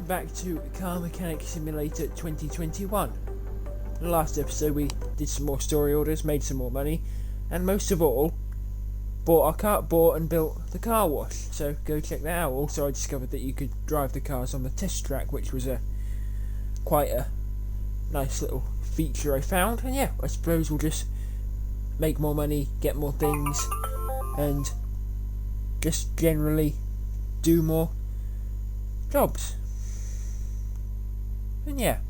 welcome back to Car Mechanic Simulator 2021. In the last episode we did some more story orders, made some more money, and most of all, bought and built the car wash, so go check that out. Also I discovered that you could drive the cars on the test track, which was quite a nice little feature I found, and yeah, I suppose we'll just make more money, get more things, and just generally do more jobs. And yeah,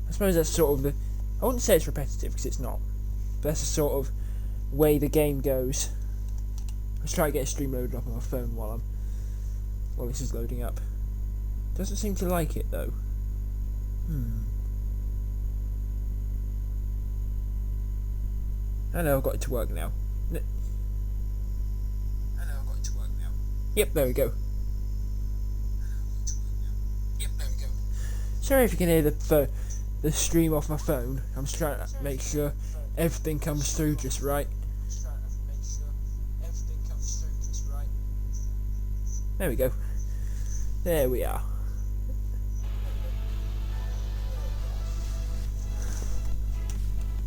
I suppose that's sort of I wouldn't say it's repetitive because it's not, but that's the sort of way the game goes. Let's try to get a stream loaded up on my phone while this is loading up. Doesn't seem to like it though. I know I've got it to work now. Yep, there we go. Sorry if you can hear the stream off my phone. I'm just trying to make sure everything comes through just right. There we go. There we are.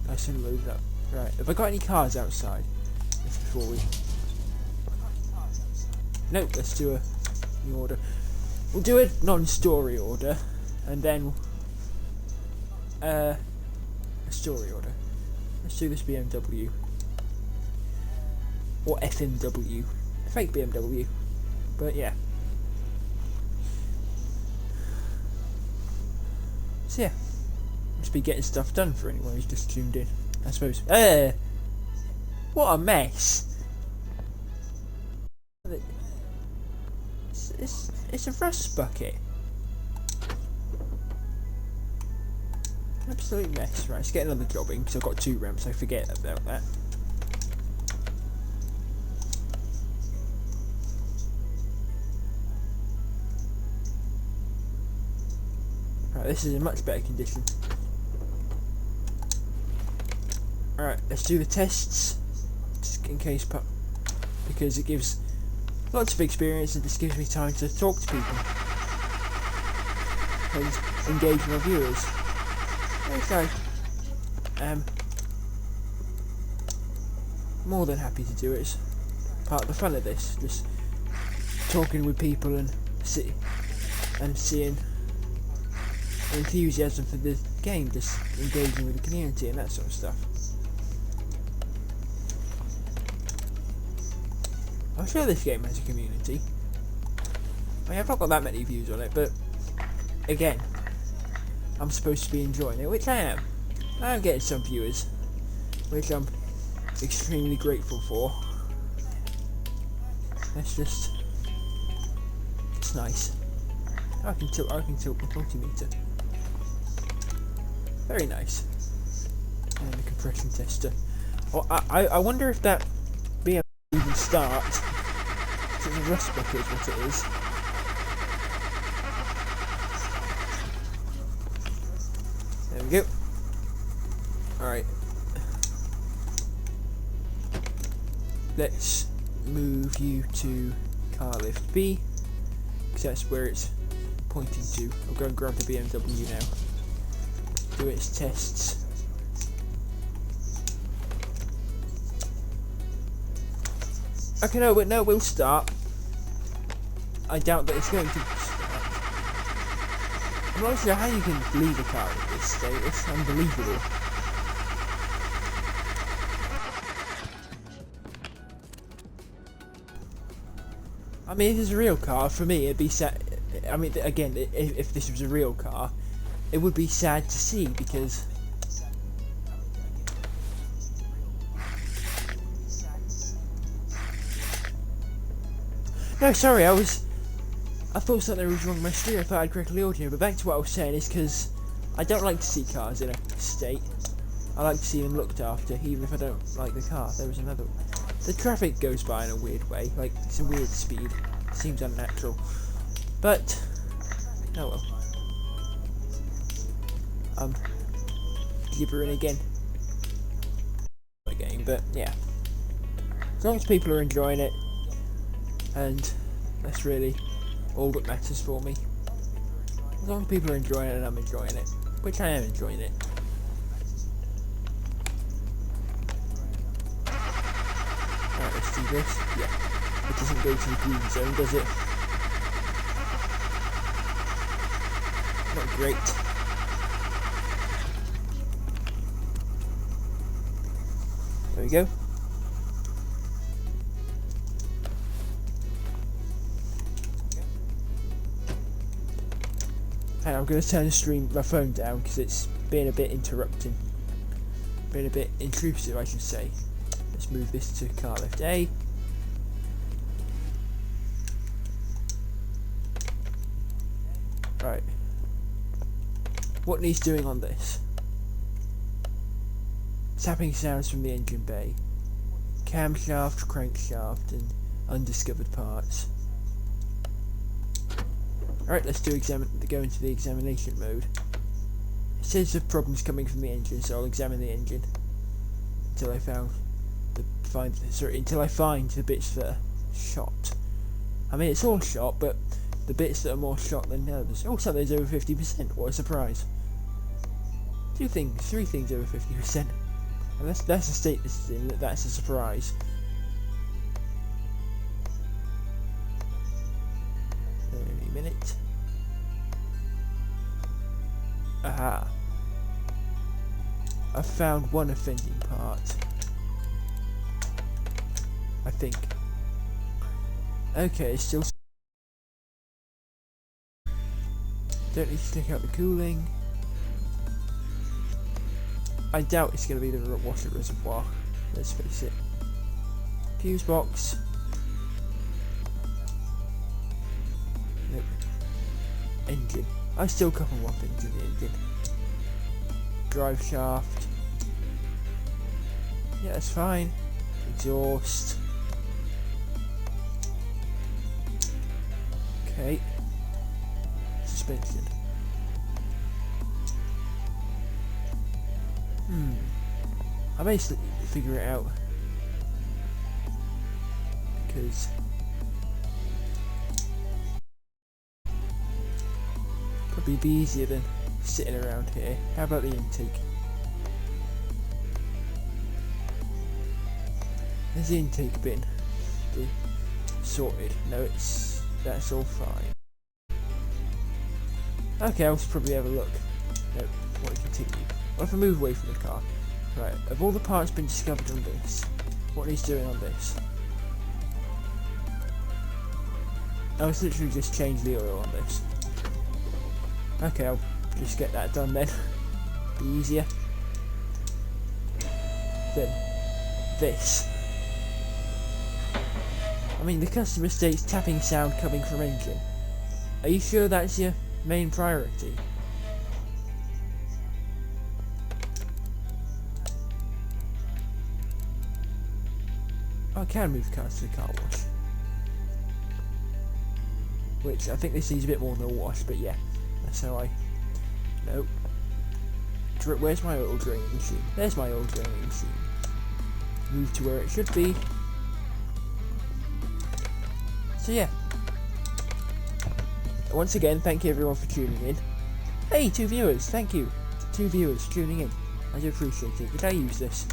Nice and loaded up. Right, have I got any cars outside? Just before we... Nope, let's do a new order. We'll do a non-story order, and then a story order. Let's do this BMW. Or FMW. Fake BMW. But yeah. So yeah. Must be getting stuff done for anyone who's just tuned in, I suppose. What a mess. It's a rust bucket. Absolute mess. Right, let's get another job in because I've got 2 ramps, so forget about that. Right, this is in much better condition. Alright, let's do the tests, just in case, because it gives lots of experience and just gives me time to talk to people and engage my viewers. Okay, more than happy to do it. It's part of the fun of this, just talking with people and seeing enthusiasm for the game, just engaging with the community and that sort of stuff. I'm sure this game has a community. I mean, I've not got that many views on it, but again, I'm supposed to be enjoying it, which I am. I'm getting some viewers, which I'm extremely grateful for. It's nice. I can tilt my multimeter. Very nice. And the compression tester. Oh, I wonder if that BMW even starts. It's a rust bucket is what it is. There we go. Alright. Let's move you to car lift B, because that's where it's pointing to. I'll go and grab the BMW now. Do its tests. Okay, no, it will start. I doubt that it's going to start. I'm not sure how you can leave a car at this state. It's unbelievable. I mean, if it's a real car, for me, it'd be sad. I mean, again, if this was a real car, it would be sad to see because no, sorry, I thought something was wrong with my stream. I thought I'd correctly audio, but back to what I was saying is because I don't like to see cars in a state. I like to see them looked after, even if I don't like the car. There was another one. The traffic goes by in a weird way, like it's a weird speed. It seems unnatural, but oh well. I'm gibbering again. But yeah, as long as people are enjoying it, and that's really all that matters for me. As long as people are enjoying it and I'm enjoying it. Which I am enjoying it. Alright, let's do this. Yeah. It doesn't go to the green zone, does it? Not great. There we go. And I'm going to turn my phone down because it's being a bit interrupting. Being a bit intrusive, I should say. Let's move this to car lift A. Right. What needs doing on this? Tapping sounds from the engine bay. Camshaft, crankshaft, and undiscovered parts. Alright, let's go into the examination mode. It says the problem's coming from the engine, so I'll examine the engine until I find the bits that are shot. I mean, it's all shot, but the bits that are more shot than others. Oh, something's over 50%. What a surprise! 3 things over 50%. And that's a state this is in. That's a surprise. Any minute. Aha. I've found one offending part. I think. Okay, still. Don't need to take out the cooling. I doubt it's going to be the washer reservoir. Let's face it. Fuse box. Nope. Engine. I still couple one things in the engine. Drive shaft. Yeah, that's fine. Exhaust. Okay. Suspension. I may figure it out because probably be easier than sitting around here. How about the intake? There's the intake bin. Sorted. No, that's all fine. Okay, I'll probably have a look. Nope, want to continue. What if I move away from the car? Right, have all the parts been discovered on this? What he's doing on this? I was literally just change the oil on this. Okay, I'll just get that done then. Be easier. Then, this. I mean, the customer states tapping sound coming from engine. Are you sure that's your main priority? I can move cars to the car wash. Which, I think this needs a bit more than a wash, but yeah. That's how I... Nope. Where's my oil draining machine? There's my oil draining machine. Move to where it should be. So yeah. Once again, thank you everyone for tuning in. Hey, 2 viewers, thank you. 2 viewers tuning in. I do appreciate it. Did I use this?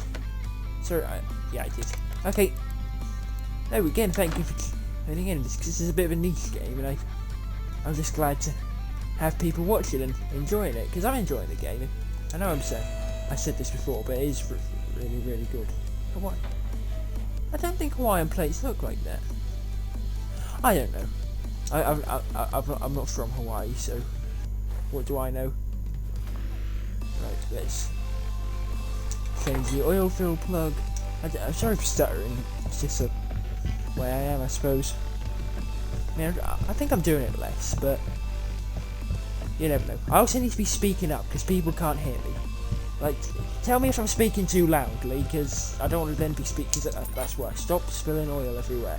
Sorry, yeah I did. Okay. No, again, thank you for tuning in. This is a bit of a niche game, and I'm just glad to have people watching and enjoying it, because I'm enjoying the game. I know I said this before, but it is really, really good. But I don't think Hawaiian plates look like that. I don't know. I'm not from Hawaii, so what do I know? Right, let's change the oil fill plug. I'm sorry for stuttering. It's just the way I am, I suppose. I mean, I think I'm doing it less, but you never know. I also need to be speaking up because people can't hear me. Like, tell me if I'm speaking too loudly, because I don't want to then be speaking. That's why. Stop spilling oil everywhere.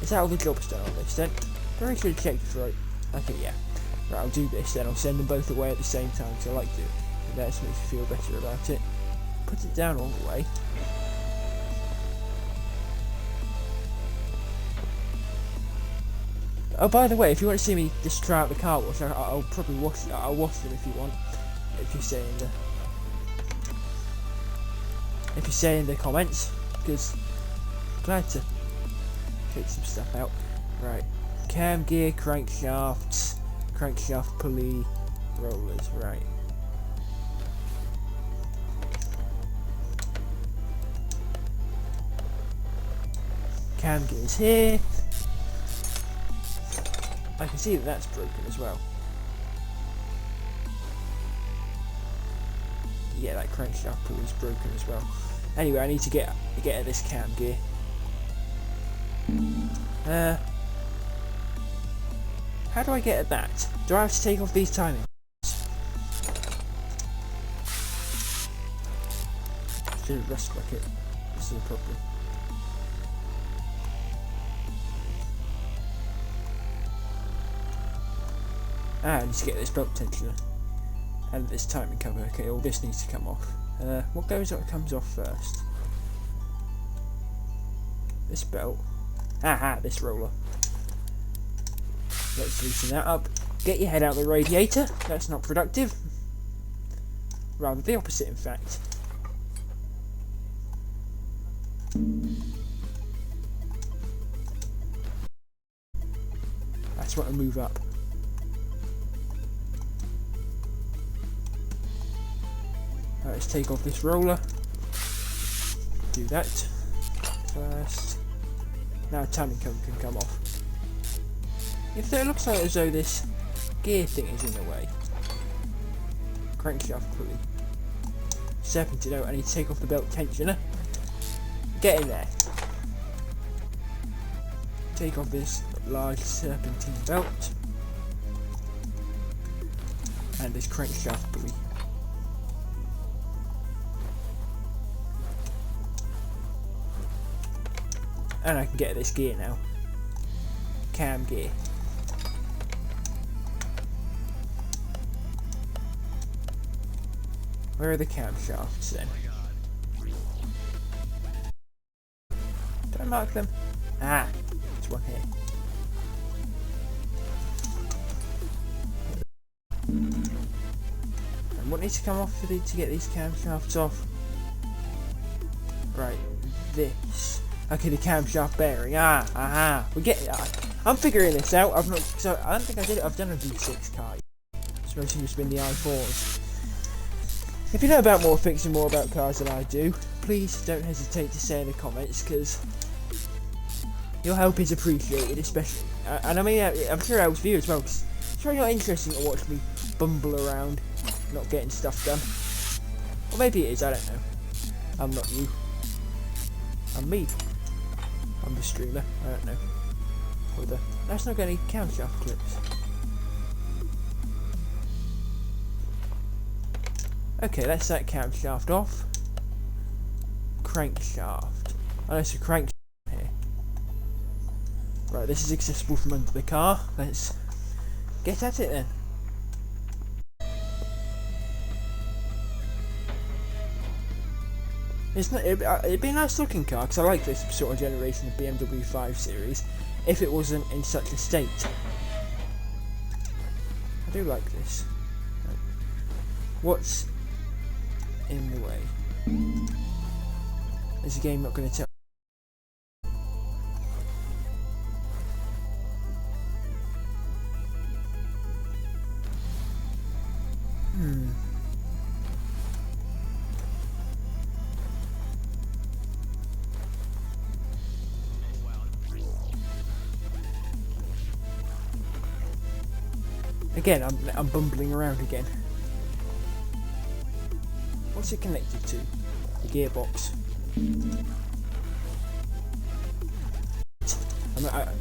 Is that all the job's done on this then? I really should have checked it right. Okay, yeah. Right, I'll do this then. I'll send them both away at the same time, because I like to. And that makes me feel better about it. Put it down all the way. Oh, by the way, if you want to see me just try out the car wash, I'll probably wash. I'll wash them if you want. If you say in the comments, because I'm glad to take some stuff out. Right, cam gear, crankshafts, crankshaft pulley, rollers. Right. Cam gears here. I can see that that's broken as well. Yeah, that crankshaft pulley is broken as well. Anyway, I need to get at this cam gear. How do I get at that? Do I have to take off these timings? Still a rust bucket. This is a problem. I need to get this belt tensioner and this timing cover. Okay, all this needs to come off. What comes off first? This belt. Aha, this roller. Let's loosen that up. Get your head out of the radiator. That's not productive. Rather the opposite, in fact. That's what I move up. Right, let's take off this roller. Do that first. Now timing cover can come off. If it looks like as though this gear thing is in the way. Crankshaft pulley. Serpentine out. I need to take off the belt tensioner. Get in there. Take off this large serpentine belt. And this crankshaft pulley. And I can get this gear now. Cam gear. Where are the camshafts then? Did I mark them? Ah, there's one here. And what needs to come off to get these camshafts off? Right, this. Okay, the camshaft bearing. Aha. I'm figuring this out. I don't think I did it. I've done a V6 car. It's mostly just been the i4s. If you know about more about cars than I do, please don't hesitate to say in the comments, because your help is appreciated, especially. And I mean, I'm sure I'll view as well, because it's very not interesting to watch me bumble around, not getting stuff done. Or maybe it is, I don't know. I'm not you. I'm me. I'm the streamer, I don't know. That's not got any camshaft clips. Okay, that's that camshaft off. Crankshaft. Oh, there's a crankshaft here. Right, this is accessible from under the car. Let's get at it then. It'd be a nice looking car, because I like this sort of generation of BMW 5 Series, if it wasn't in such a state. I do like this. Right. What's in the way? Is the game not going to tell? Again, I'm bumbling around again. What's it connected to? The gearbox.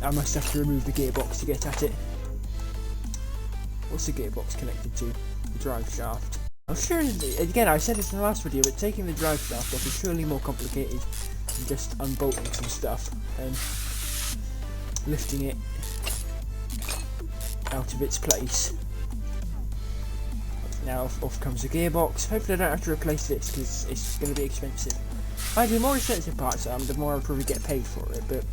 I must have to remove the gearbox to get at it. What's the gearbox connected to? The drive shaft. I'm sure, again, I said this in the last video, but taking the drive shaft off is surely more complicated than just unbolting some stuff and lifting it out of its place. Now off comes the gearbox. Hopefully I don't have to replace this, because it's going to be expensive. The more expensive parts are, the more I'll probably get paid for it, but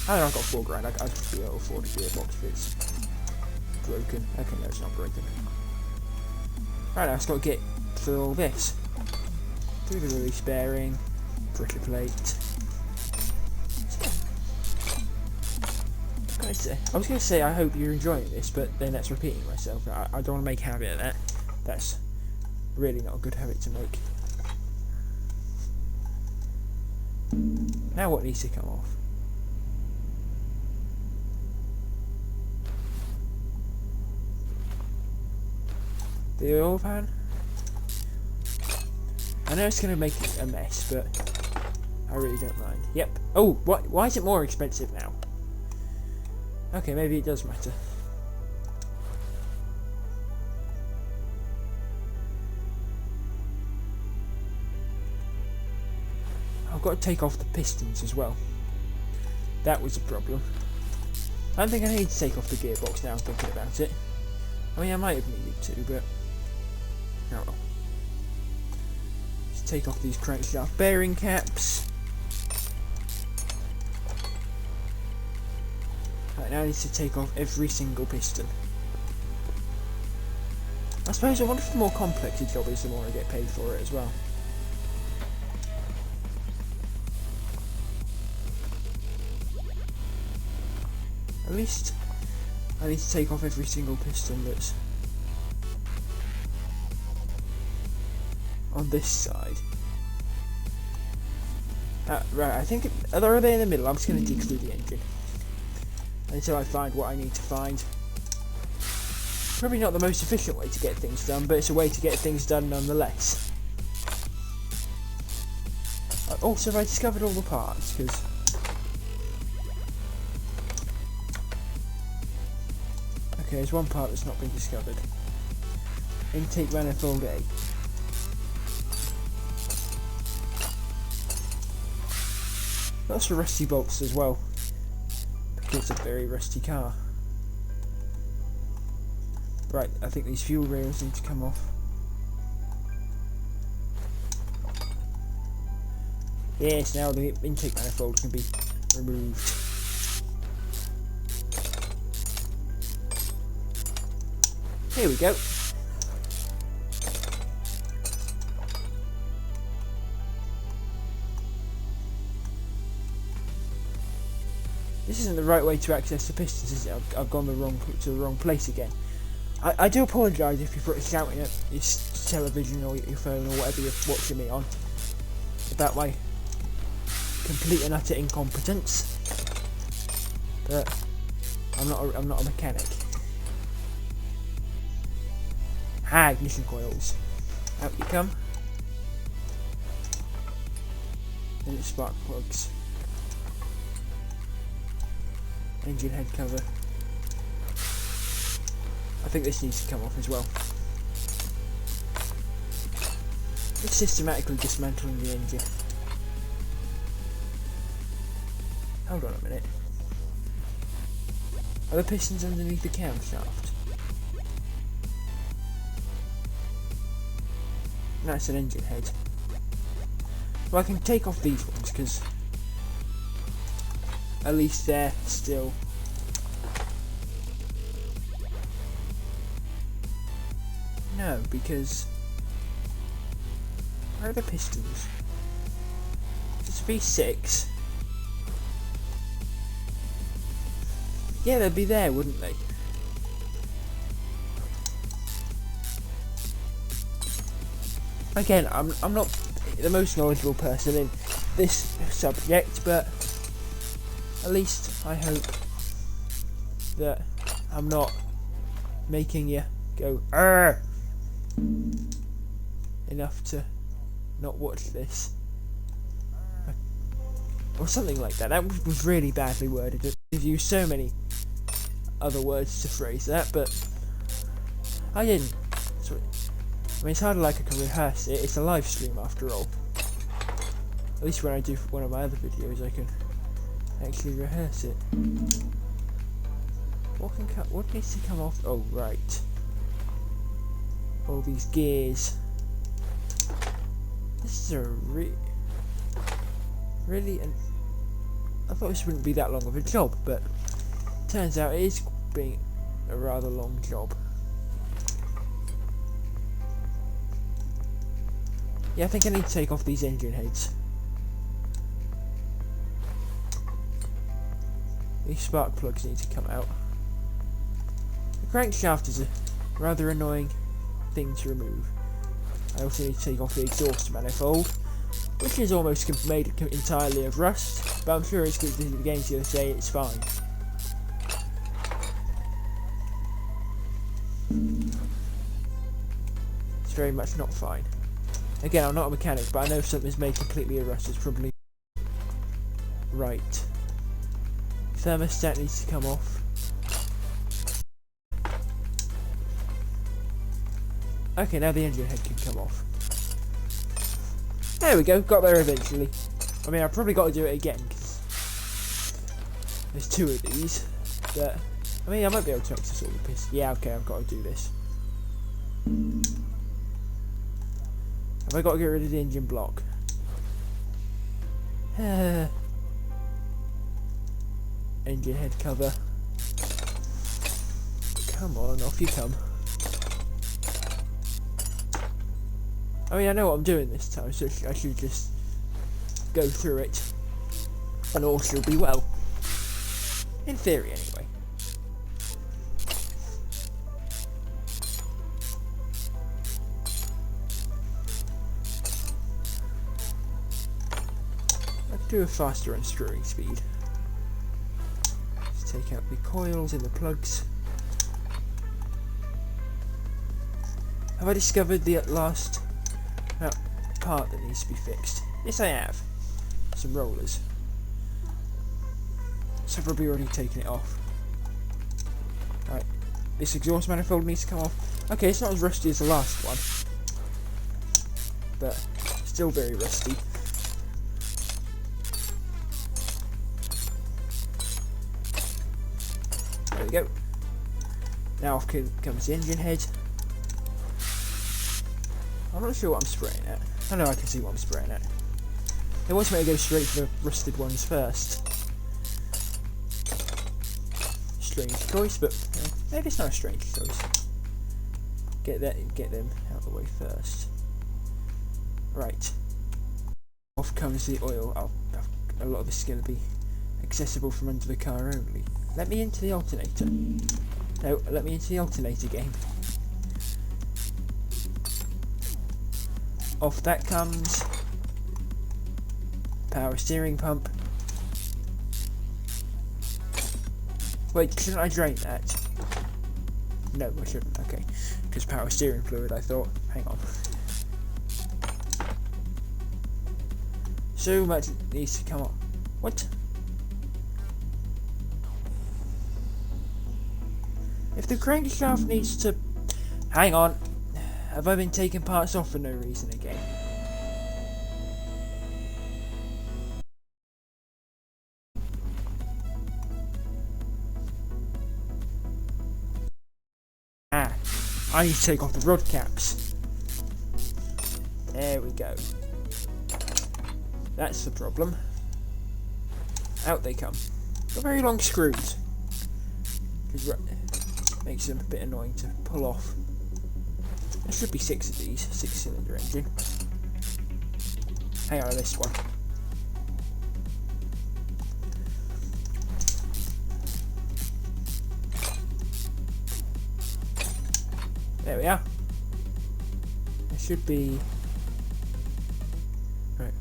I know I've got £4 grand. I could be able to afford a gearbox if it's broken. Okay, no, it's not broken. Right, now I've got to get through all this. Through the release bearing, pressure plate. I was going to say I hope you're enjoying this, but then that's repeating myself. I don't want to make a habit of that. That's really not a good habit to make. Now what needs to come off? The oil pan? I know it's going to make a mess, but I really don't mind. Yep. Oh, why is it more expensive now? Okay, maybe it does matter. I've got to take off the pistons as well. That was a problem. I don't think I need to take off the gearbox now I'm thinking about it. I mean, I might have needed to, but oh well. Let's take off these crankshaft bearing caps. Right, now I need to take off every single piston. I suppose I wonder if the more complex a job is, the more I get paid for it as well. At least I need to take off every single piston that's on this side. Right, I think are they in the middle? I'm just going to dig through the engine until I find what I need to find. Probably not the most efficient way to get things done, but it's a way to get things done nonetheless. Also, have I discovered all the parts? Because okay, there's one part that's not been discovered. Intake manifold A. Lots of rusty bolts as well, because it's a very rusty car. Right, I think these fuel rails need to come off. Yes, now the intake manifold can be removed. Here we go. This isn't the right way to access the pistons, is it? I've gone to the wrong place again. I do apologise if you're shouting at your television or your phone or whatever you're watching me on about my complete and utter incompetence, but I'm not a mechanic. Ignition coils. Out you come. Then it's spark plugs. Engine head cover. I think this needs to come off as well. It's systematically dismantling the engine. Hold on a minute. Are the pistons underneath the camshaft? No, it's an engine head. Well, I can take off these ones because at least they're still no, because where are the pistons? It's V6. Yeah, they'd be there, wouldn't they? Again, I'm not the most knowledgeable person in this subject, but at least I hope that I'm not making you go "Arr!" enough to not watch this. Or something like that. That was really badly worded. I've used so many other words to phrase that, but I didn't. So, I mean, it's hardly like I can rehearse it. It's a live stream after all. At least when I do one of my other videos, I can actually rehearse it. What needs to come off? Oh, right. All these gears. This is a really I thought this wouldn't be that long of a job, but turns out it is being a rather long job. Yeah, I think I need to take off these engine heads. These spark plugs need to come out. The crankshaft is a rather annoying thing to remove. I also need to take off the exhaust manifold, which is almost made entirely of rust, but I'm sure it's because the game's going to say it's fine. It's very much not fine. Again, I'm not a mechanic, but I know if something's made completely of rust, it's probably right. Thermostat needs to come off. Okay, now the engine head can come off. There we go, got there eventually. I mean, I've probably got to do it again, because there's two of these, but I mean, I might be able to access all the piston. Yeah, okay, I've got to do this. Have I got to get rid of the engine block? Engine head cover. Come on, off you come. I mean, I know what I'm doing this time, so I should just go through it, and all should be well. In theory, anyway. Let's do a faster unscrewing speed. Let's take out the coils and the plugs. Have I discovered the last part that needs to be fixed? Yes, I have. Some rollers. So I've probably already taken it off. Right, this exhaust manifold needs to come off. Okay, it's not as rusty as the last one, but still very rusty. There we go. Now off comes the engine head. I'm not sure what I'm spraying at. I know I can see what I'm spraying at. It wants me to go straight for the rusted ones first. Strange choice, but maybe it's not a strange choice. Get them out of the way first. Right. Off comes the oil. A lot of this is going to be accessible from under the car only. Let me into the alternator. No, let me into the alternator game. Off that comes power steering pump. Wait, shouldn't I drain that? No, I shouldn't. Okay, because power steering fluid, I thought. Hang on. So much needs to come on. What? If the crankshaft needs to... Hang on. Have I been taking parts off for no reason again? Ah, I need to take off the rod caps. There we go. That's the problem. Out they come. Got very long screws. Makes them a bit annoying to pull off. There should be 6 of these, 6-cylinder engine. Hang on, I missed one. There we are. There should be... Right.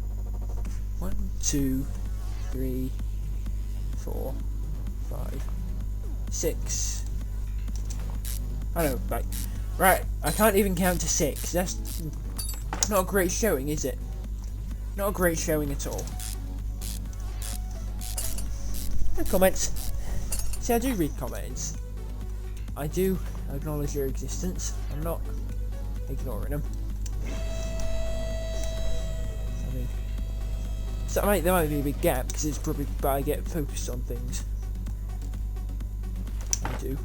1, 2, 3, 4, 5, 6. I know, like... Right, I can't even count to 6. That's not a great showing, is it? Not a great showing at all. No comments. See, I do read comments. I do acknowledge their existence. I'm not ignoring them. I mean, so there might be a big gap because it's probably, but I get focused on things. I do.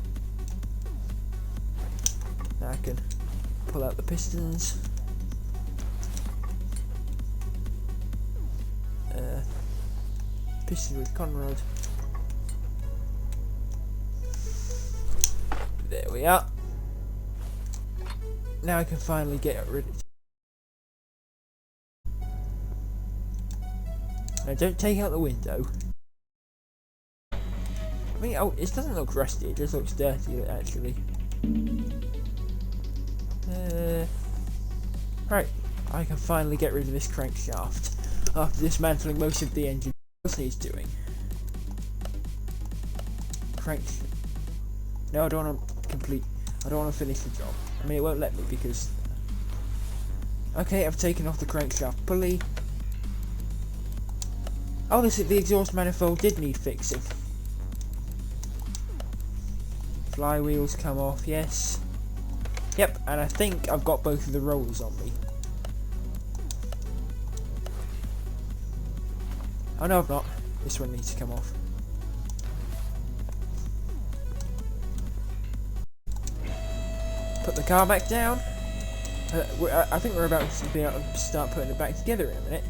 Now I can pull out the pistons. piston with Conrad. There we are. Now I can finally get rid of it. Now don't take out the window. I mean, oh, it doesn't look rusty, it just looks dirty actually. Right, I can finally get rid of this crankshaft after dismantling most of the engine. What else needs doing? No, I don't want to complete. I don't want to finish the job. I mean, it won't let me because. Okay, I've taken off the crankshaft pulley. Oh, this is the exhaust manifold did need fixing. Flywheels come off, yes. Yep, and I think I've got both of the rollers on me. Oh no, I've not. This one needs to come off. Put the car back down. I think we're about to be able to start putting it back together in a minute.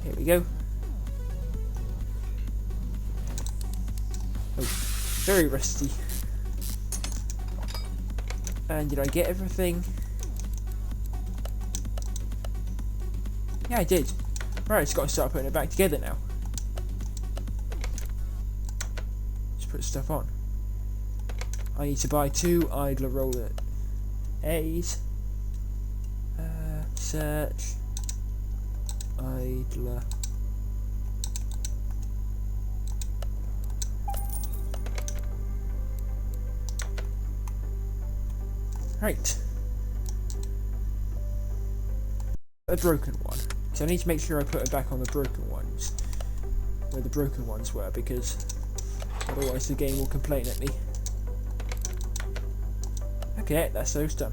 Here we go. Oh, very rusty. And did I get everything? Yeah, I did. Right, it's got to start putting it back together now. Just put stuff on. I need to buy 2 idler roller A's. Search. Idler. Right. A broken one. So I need to make sure I put it back on the broken ones. Where the broken ones were, because otherwise the game will complain at me. Okay, that's those done.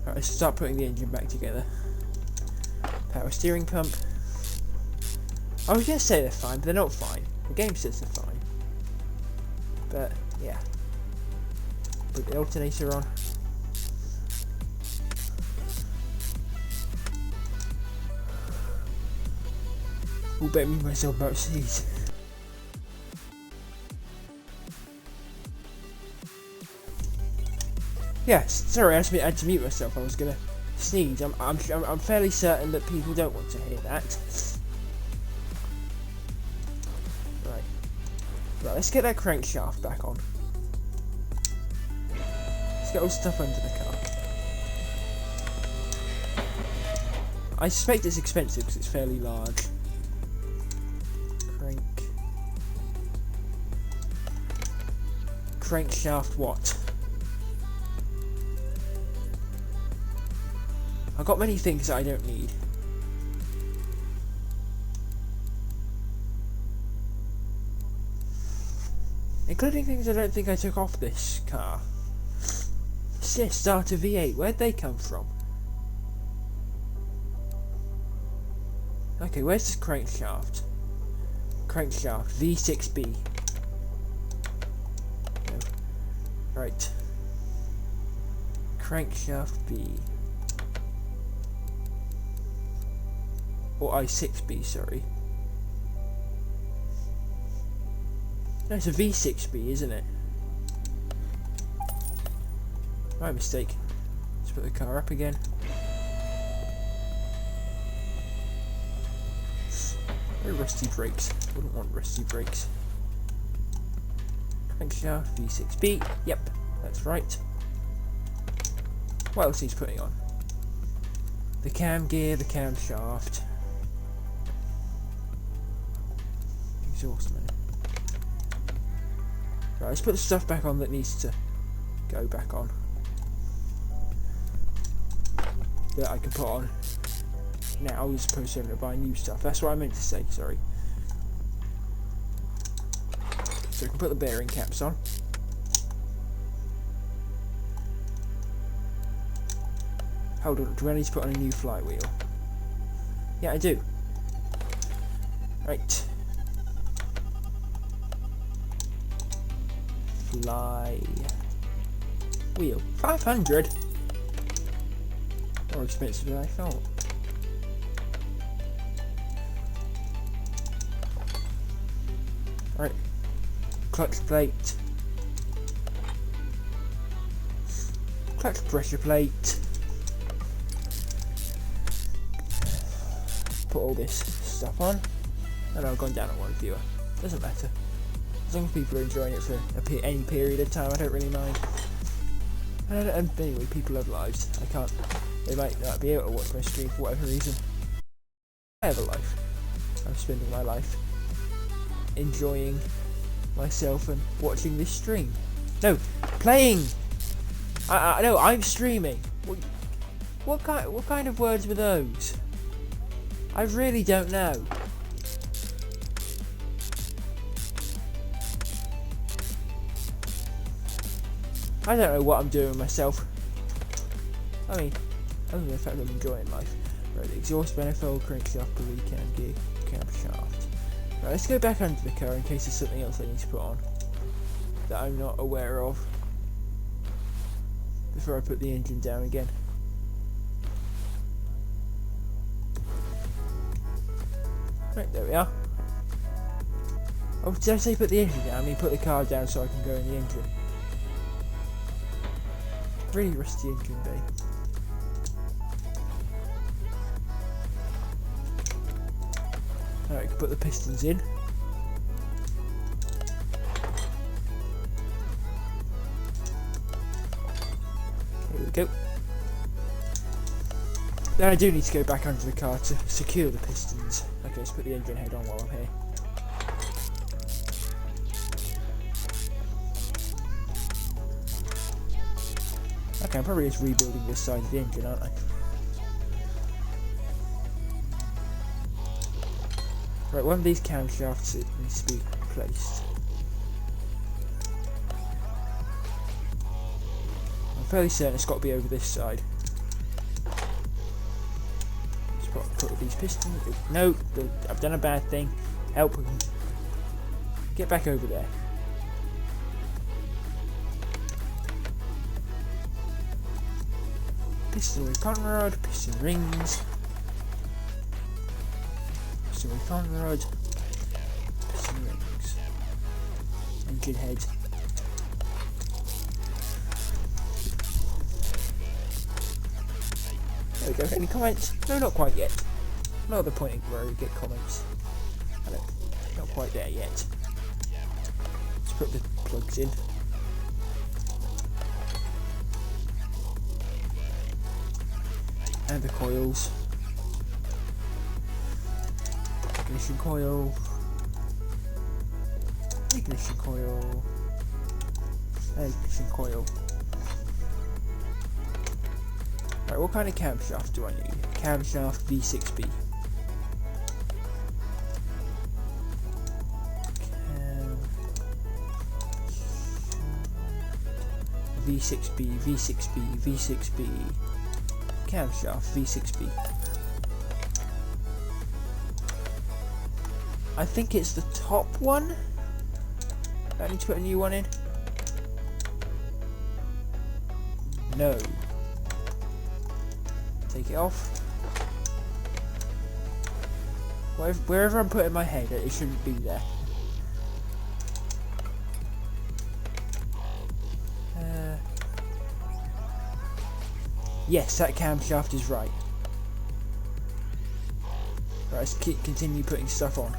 Alright, let's start putting the engine back together. Power steering pump. I was going to say they're fine, but they're not fine. The game says they're fine. But, yeah. Put the alternator on. I'll bet me myself about sneeze. Yes, sorry, I had to mute myself. I was gonna sneeze. I'm fairly certain that people don't want to hear that. Right, let's get that crankshaft back on. Let's get all stuff under the car. I suspect it's expensive because it's fairly large. Crankshaft what? I've got many things that I don't need. Including things I don't think I took off this car. Starter V8, where'd they come from? Okay, where's this crankshaft? Crankshaft, V6B. No. Right. Crankshaft B. Or I6B, sorry. No, it's a V6B, isn't it? My mistake. Let's put the car up again. Very rusty brakes. Wouldn't want rusty brakes. Crankshaft V6B. Yep, that's right. What else he's putting on? The cam gear, the camshaft. Exhaust man. Right, let's put the stuff back on that needs to go back on. That I can put on now as opposed to buy new stuff. That's what I meant to say, sorry. So I can put the bearing caps on. Hold on, do I need to put on a new flywheel? Yeah, I do. Right. Fly wheel. 500? More expensive than I thought. Right, clutch plate, clutch pressure plate. Put all this stuff on, and I've gone down on one viewer. Doesn't matter, as long as people are enjoying it for any period of time. I don't really mind. And anyway, people have lives. They might not be able to watch my stream for whatever reason. I have a life. I'm spending my life enjoying myself and watching this stream. No, playing. No, I'm streaming. What kind of words were those? I really don't know. I don't know what I'm doing myself. I mean, other than the fact that I'm enjoying life. Right, the exhaust manifold, crankshaft, pulley, cam gear, camshaft. Right, let's go back under the car in case there's something else I need to put on that I'm not aware of before I put the engine down again. Right, there we are. Oh, did I say put the engine down? I mean put the car down so I can go in the engine. Really rusty engine bay. Alright, put the pistons in. Here we go. Then I do need to go back under the car to secure the pistons. Okay, let's put the engine head on while I'm here. Okay, I'm probably just rebuilding this side of the engine, aren't I? Right, one of these camshafts it needs to be replaced. I'm fairly certain it's got to be over this side. Just put these pistons. No, I've done a bad thing. Help. Get back over there. Piston with conrod, piston rings, piston with conrod, piston rings, engine head. There we go. Any comments? No, not quite yet. Not at the point where we get comments. Not quite there yet. Let's put the plugs in. And the coils. Ignition coil. Ignition coil. Ignition coil. Right, what kind of camshaft do I need? Camshaft V6B. V6B, V6B, V6B. Camshaft V6B. I think it's the top one. I need to put a new one in. No. Take it off. Wherever I'm putting my head, it shouldn't be there. Yes, that camshaft is right. Right, let's continue putting stuff on.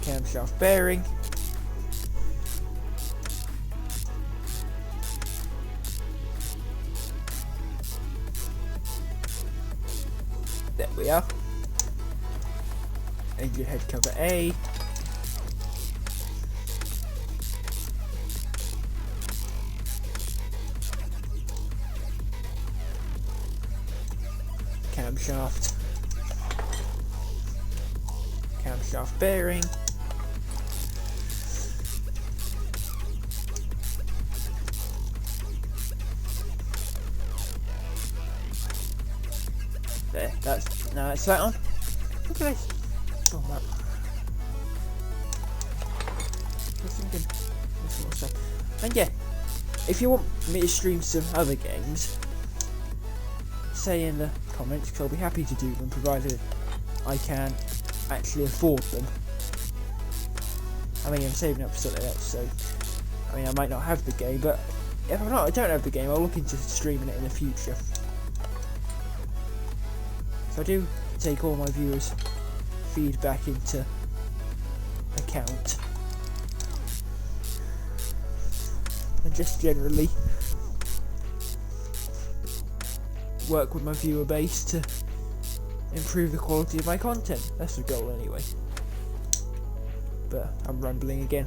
Camshaft bearing. There we are. Engine head cover A. Camshaft. Camshaft bearing. There, that's that on. Look at this. Oh, that. And yeah, if you want me to stream some other games, say in the comments, because I'll be happy to do them, provided I can actually afford them. I mean, I'm saving up for something else, so I mean, I might not have the game, but if I don't have the game, I'll look into streaming it in the future. So I do take all my viewers' feedback into account, and just generally work with my viewer base to improve the quality of my content. That's the goal anyway. But I'm rambling again.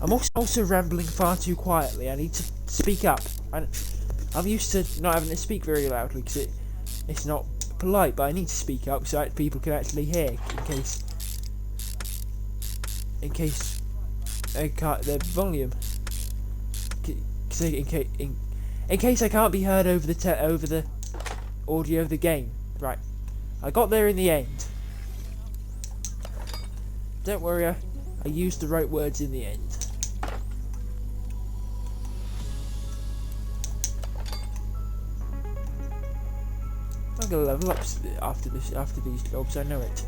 I'm also rambling far too quietly. I need to speak up. I'm used to not having to speak very loudly because it's not polite, but I need to speak up so that people can actually hear in case I cut the volume. In case I can't be heard over the audio of the game. Right, I got there in the end. Don't worry, I used the right words in the end. I'm gonna level up after these jobs. I know it.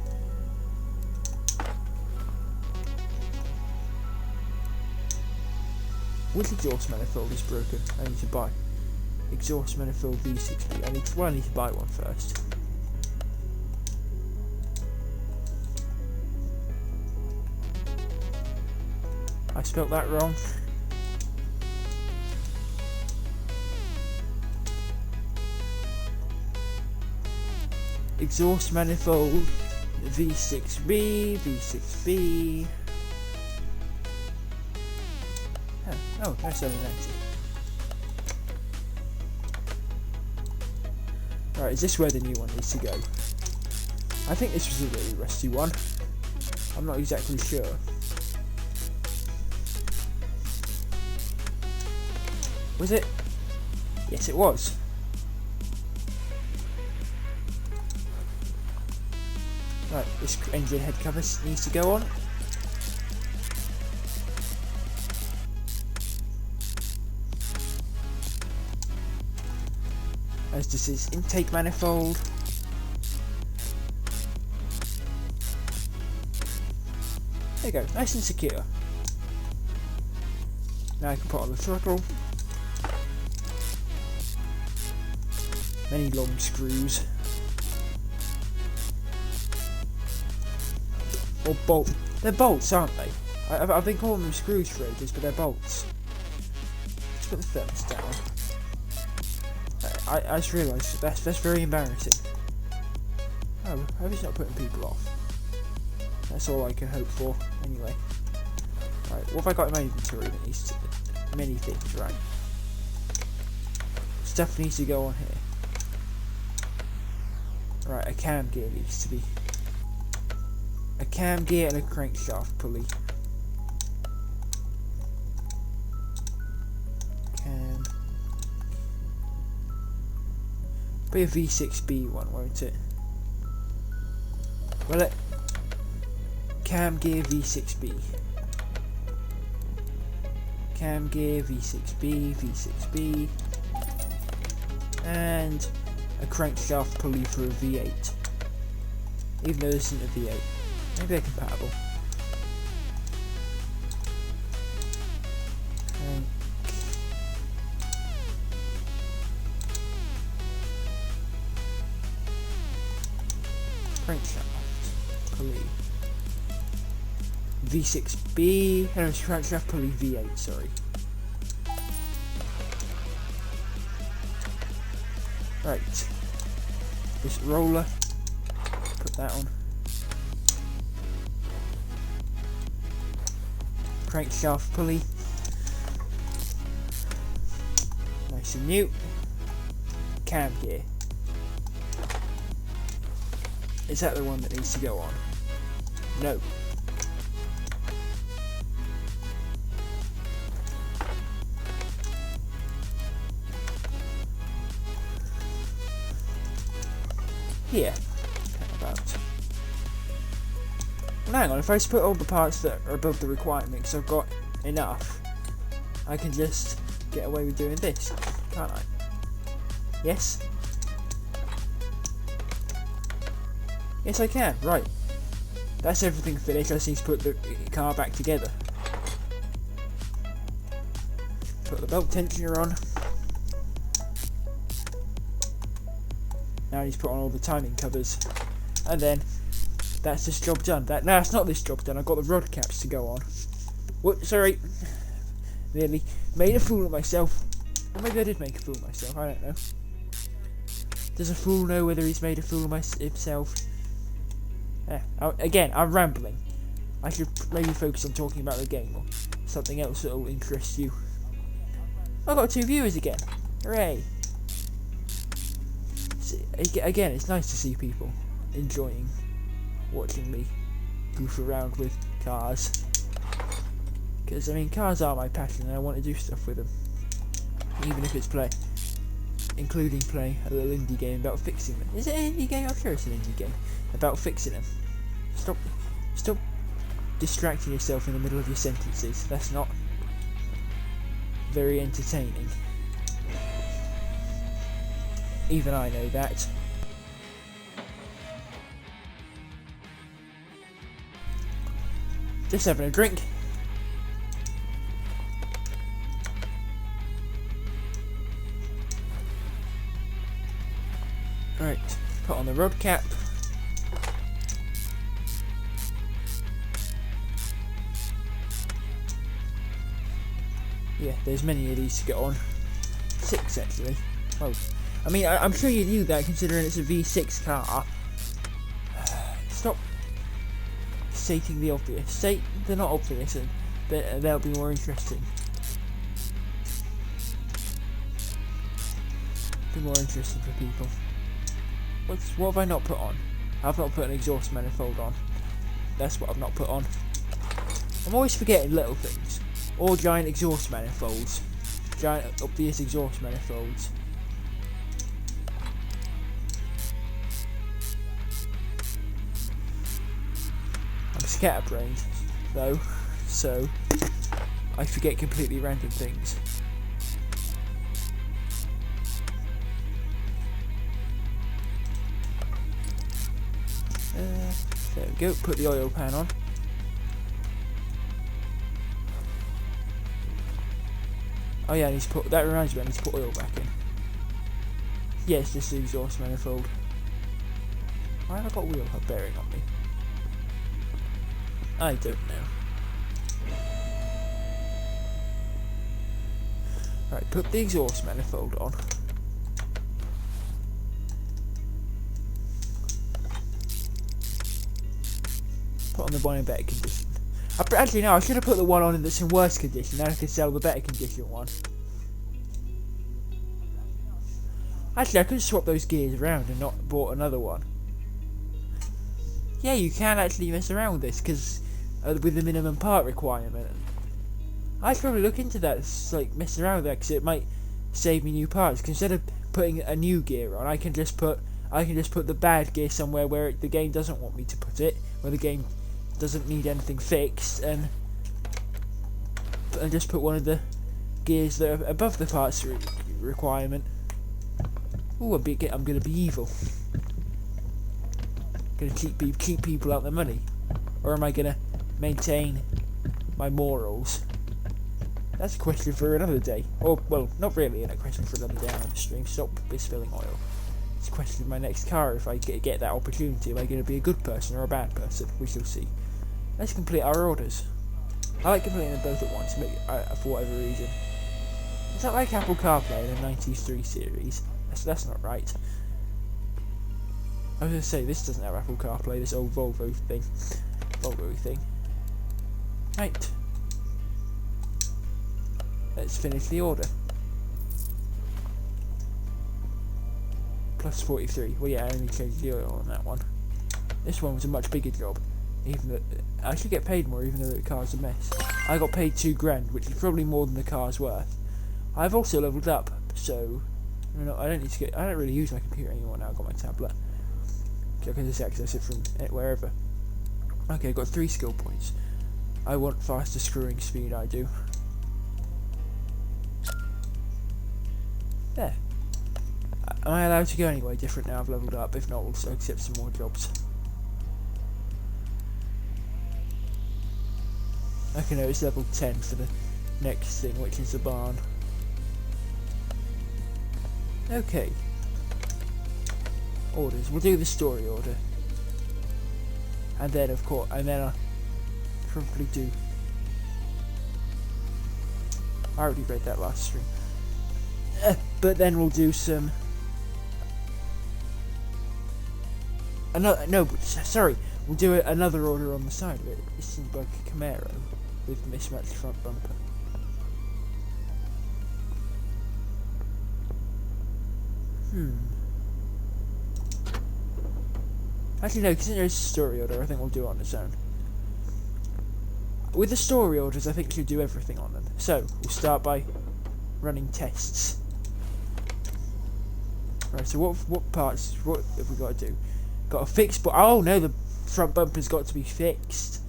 Which exhaust manifold is broken? I need to buy. Exhaust manifold V60. I need to buy one first. I spelt that wrong. Exhaust manifold V6B, V6B. Oh, that's only 90. Right, is this where the new one needs to go? I think this was a really rusty one. I'm not exactly sure. Was it? Yes, it was. Right, this engine head cover needs to go on. As does his intake manifold. There you go, nice and secure. Now I can put on the throttle. Many long screws. Or bolt. They're bolts, aren't they? I've been calling them screws for ages, but they're bolts. Let's put the thermos down. I just realised that's very embarrassing. Oh, I hope it's not putting people off. That's all I can hope for, anyway. Right, what have I got in my inventory that needs to... Many things, right. Stuff needs to go on here. Right, a cam gear needs to be... A cam gear and a crankshaft pulley. Cam... Be a V6B one, won't it? Well, cam gear V6B. Cam gear V6B, V6B. And a crankshaft pulley for a V8. Even though this isn't a V8. Maybe they're compatible. Crankshaft pulley V6B, no, it's crankshaft pulley V8, sorry. Right, this roller, put that on. Crankshaft pulley, nice and new. Cam gear. Is that the one that needs to go on? No. Here. About. Well, hang on, if I just put all the parts that are above the requirements, I've got enough. I can just get away with doing this, can't I? Yes? Yes, I can. Right. That's everything finished. I just need to put the car back together. Put the belt tensioner on. Now I need to put on all the timing covers. And then that's this job done. No, it's not this job done. I've got the rod caps to go on. What? Sorry. Nearly made a fool of myself. Or maybe I did make a fool of myself. I don't know. Does a fool know whether he's made a fool of himself? Again, I'm rambling. I should maybe focus on talking about the game or something else that will interest you. I've got 2 viewers again. Hooray! See, again, it's nice to see people enjoying watching me goof around with cars. Because, I mean, cars are my passion and I want to do stuff with them. Even if it's including playing a little indie game about fixing them. Is it an indie game? I'm sure it's an indie game. About fixing them. Stop distracting yourself in the middle of your sentences. That's not very entertaining. Even I know that. Just having a drink. Right, put on the rod cap. Yeah, there's many of these to get on. 6 actually. Oh, I mean, I'm sure you knew that considering it's a V6 car. Stop stating the obvious. State they're not obvious and they'll be more interesting. Be more interesting for people. What have I not put on? I've not put an exhaust manifold on. That's what I've not put on. I'm always forgetting little things. Or giant exhaust manifolds. Giant obvious exhaust manifolds. I'm scatterbrained though, so I forget completely random things. There we go, put the oil pan on. Oh yeah, I need to put, that reminds me, I need to put oil back in. Yes, just the exhaust manifold. Why have I got wheel hub bearing on me? I don't know. Right, put the exhaust manifold on. Put on the one in better condition. Actually, no, I should have put the one on that's in worse condition, then I could sell the better condition one. Actually, I could swap those gears around and not bought another one. Yeah, you can actually mess around with this, because with the minimum part requirement. I should probably look into that, like messing around with that, because it might save me new parts. Cause instead of putting a new gear on, I can just put the bad gear somewhere where the game doesn't want me to put it, where the game doesn't need anything fixed, and just put one of the gears that are above the parts requirement. Ooh, I'm gonna be evil. Gonna keep people out their money, or am I gonna maintain my morals? That's a question for another day. Or well, not really a question for another day on the stream. Stop spilling oil. It's a question of my next car. If I get that opportunity, am I going to be a good person or a bad person? We shall see. Let's complete our orders. I like completing them both at once, for whatever reason. Is that like Apple CarPlay in the 93 series? That's not right. I was going to say, this doesn't have Apple CarPlay, this old Volvo thing. Right. Let's finish the order. Plus 43. Well, yeah, I only changed the oil on that one. This one was a much bigger job. Even though I should get paid more, even though the car's a mess. I got paid $2,000, which is probably more than the car's worth. I've also leveled up, so I don't really use my computer anymore now. I've got my tablet, so I can just access it from wherever. Okay, I've got 3 skill points. I want faster screwing speed. I do. There. Am I allowed to go anywhere different now I've leveled up? If not, we'll accept some more jobs. Okay, no, it's level 10 for the next thing, which is the barn. Okay. Orders. We'll do the story order. And then, of course, I'll probably do... I already read that last stream. But then we'll do some... sorry. We'll do another order on the side of it. It seems like a Camaro with mismatched front bumper. Actually, no, because there's a story order, I think we'll do it on its own. With the story orders, I think we should do everything on them. So, we'll start by running tests. Right, so what parts, what have we got to do? Got to fix, but oh no, the front bumper's got to be fixed.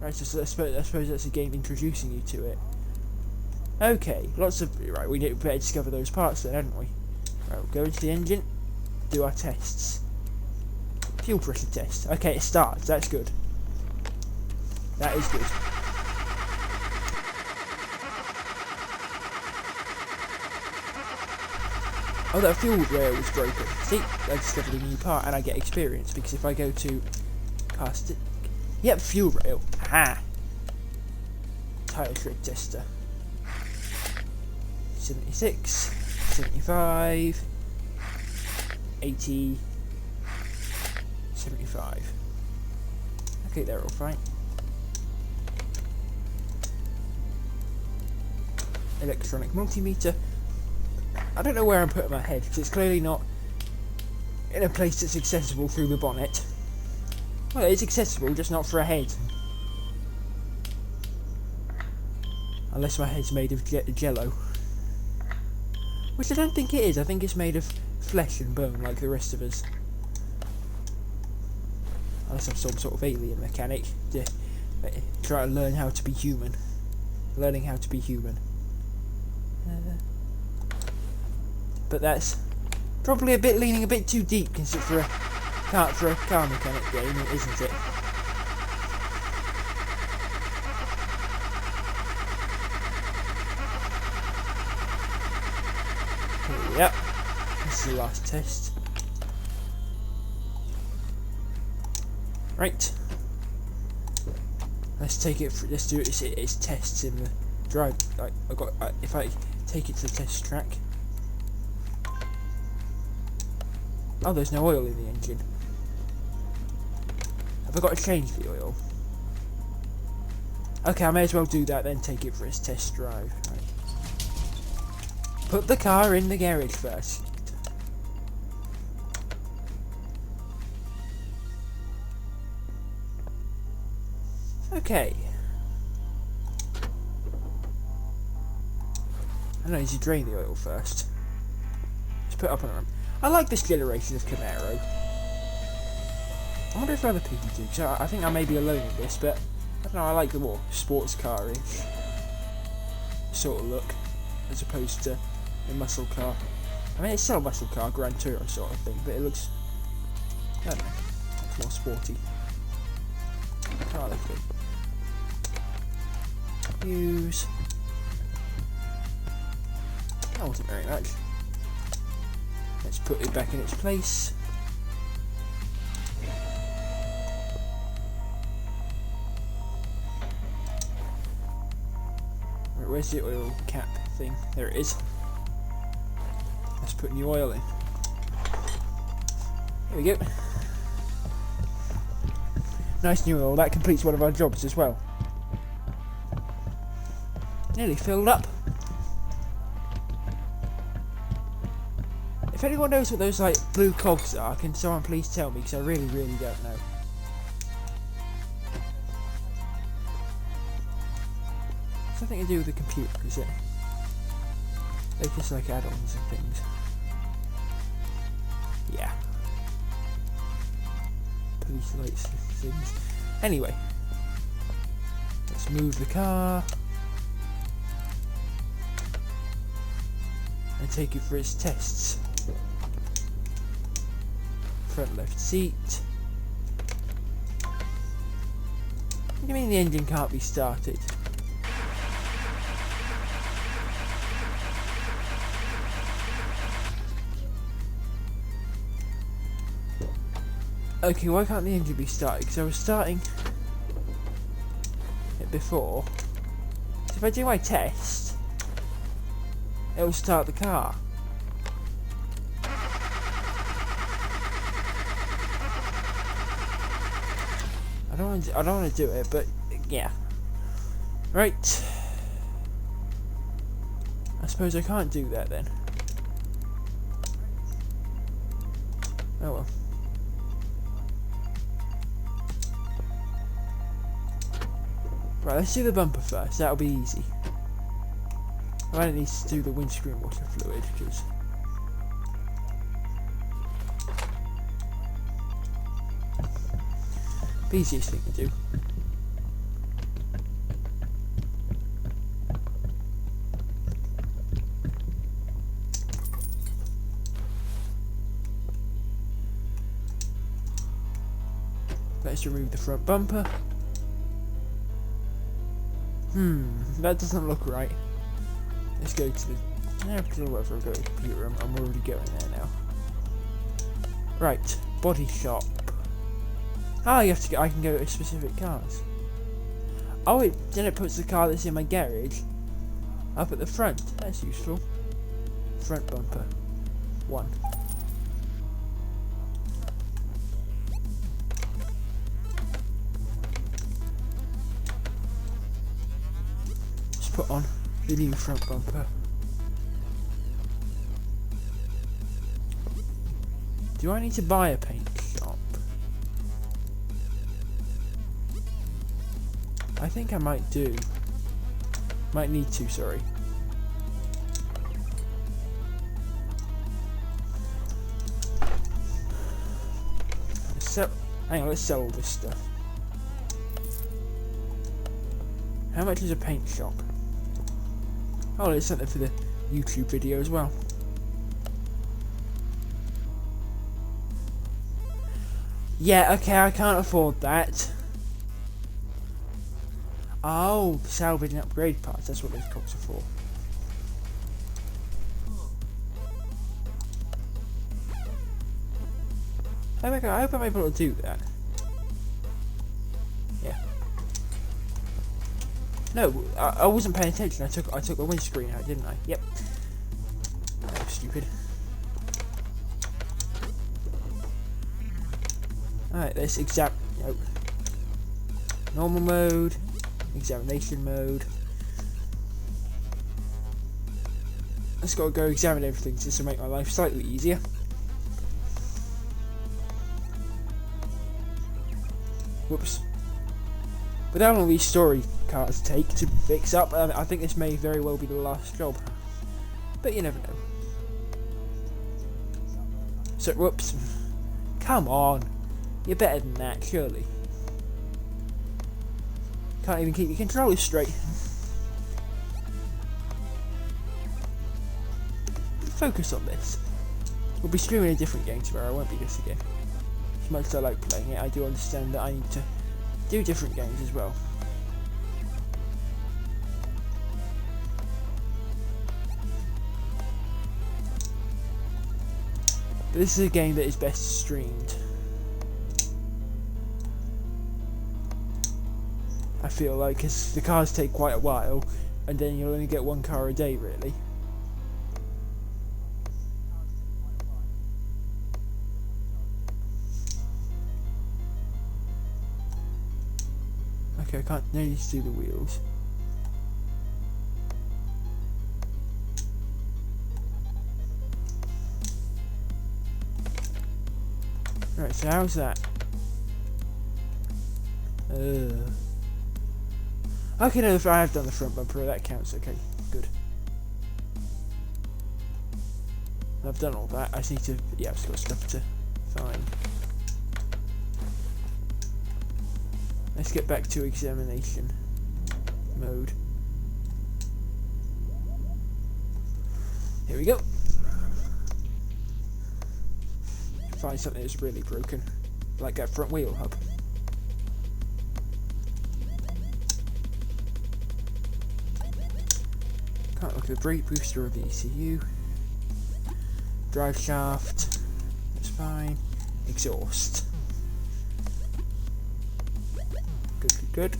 Right, so I suppose that's a game introducing you to it. Okay, right, we need to better discover those parts then, haven't we? Right, we'll go into the engine, do our tests. Fuel pressure test. Okay, it starts, that's good. That is good. Oh, that fuel rail was broken. See, I discovered a new part and I get experience because if I go to past it. Yep, fuel rail. Aha! Tire tread tester. 76, 75, 80, 75. Okay, they're all fine. Electronic multimeter. I don't know where I'm putting my head because it's clearly not in a place that's accessible through the bonnet. Well, it's accessible, just not for a head. Unless my head's made of jello. Which I don't think it is. I think it's made of flesh and bone like the rest of us. Unless I'm some sort of alien mechanic. Try to learn how to be human. Learning how to be human. But that's probably leaning a bit too deep for a car mechanic game, isn't it? Yep, this is the last test. Right, let's take it. Let's do it. It's tests in the drive. Like if I take it to the test track. Oh, there's no oil in the engine. Have I got to change the oil? Okay, I may as well do that then. Take it for its test drive. Right. Put the car in the garage first. Okay. I know, you should drain the oil first. Just put it up on a ramp. I like this generation of Camaro. I wonder if other people do, because I think I may be alone in this, but I don't know, I like the more sports car-ish sort of look, as opposed to a muscle car. I mean, it's still a muscle car, Gran Turismo sort of thing, but it looks, I don't know, it's more sporty. Car lifting. Use. That wasn't very much. Let's put it back in its place. Right, where's the oil cap thing? There it is. Let's put new oil in. There we go. Nice new oil. That completes one of our jobs as well. Nearly filled up. If anyone knows what those like blue cogs are, can someone please tell me, because I really don't know. Something to do with the computer, is it? They're just like add-ons and things. Yeah. Police lights and things. Anyway. Let's move the car. and take it for its tests. Front left seat. What do you mean the engine can't be started? Okay, why can't the engine be started? Because I was starting it before. So if I do my test, it will start the car. I don't want to do it, but yeah. Right. I suppose I can't do that then. Oh well. Right, let's do the bumper first. That'll be easy. I don't need to do the windscreen water fluid because the easiest thing to do. Let's remove the front bumper. That doesn't look right. Let's go to the... whatever, I'll go to the computer room. I'm already going there now. Right, body shop. Ah, you have to go, I can go to specific cars. Oh, then it puts the car that's in my garage up at the front. That's useful. Front bumper. 1. Just put on the new front bumper. Do I need to buy a paint shop? I think I might do. Might need to, sorry. Hang on, let's sell all this stuff. How much is a paint shop? Oh, there's something for the YouTube video as well. Yeah, okay, I can't afford that. Oh, salvage and upgrade parts, that's what those cogs are for. Oh my god, I hope I'm able to do that. Yeah. No, I wasn't paying attention, I took the windscreen out, didn't I? Yep. That was stupid. Alright, let's normal mode, examination mode. Let's go examine everything just to make my life slightly easier. Whoops. But how long these story cars take to fix up, I think this may very well be the last job. But you never know. So, whoops. Come on. You're better than that, surely. Can't even keep your controllers straight. Focus on this. We'll be streaming a different game tomorrow, I won't be this again. As much as I like playing it, I do understand that I need to do different games as well. But this is a game that is best streamed. I feel like, because the cars take quite a while, and then you'll only get one car a day, really. Okay, I can't need to do the wheels. Right, so how's that? Okay, no, if I have done the front bumper, that counts, okay, good. I've done all that, I just need to, yeah, I've still got stuff to find. Let's get back to examination mode. Here we go. Find something that's really broken, like that front wheel hub. Can't look at the brake booster or the ECU. Drive shaft, that's fine. Exhaust. Good, good, good.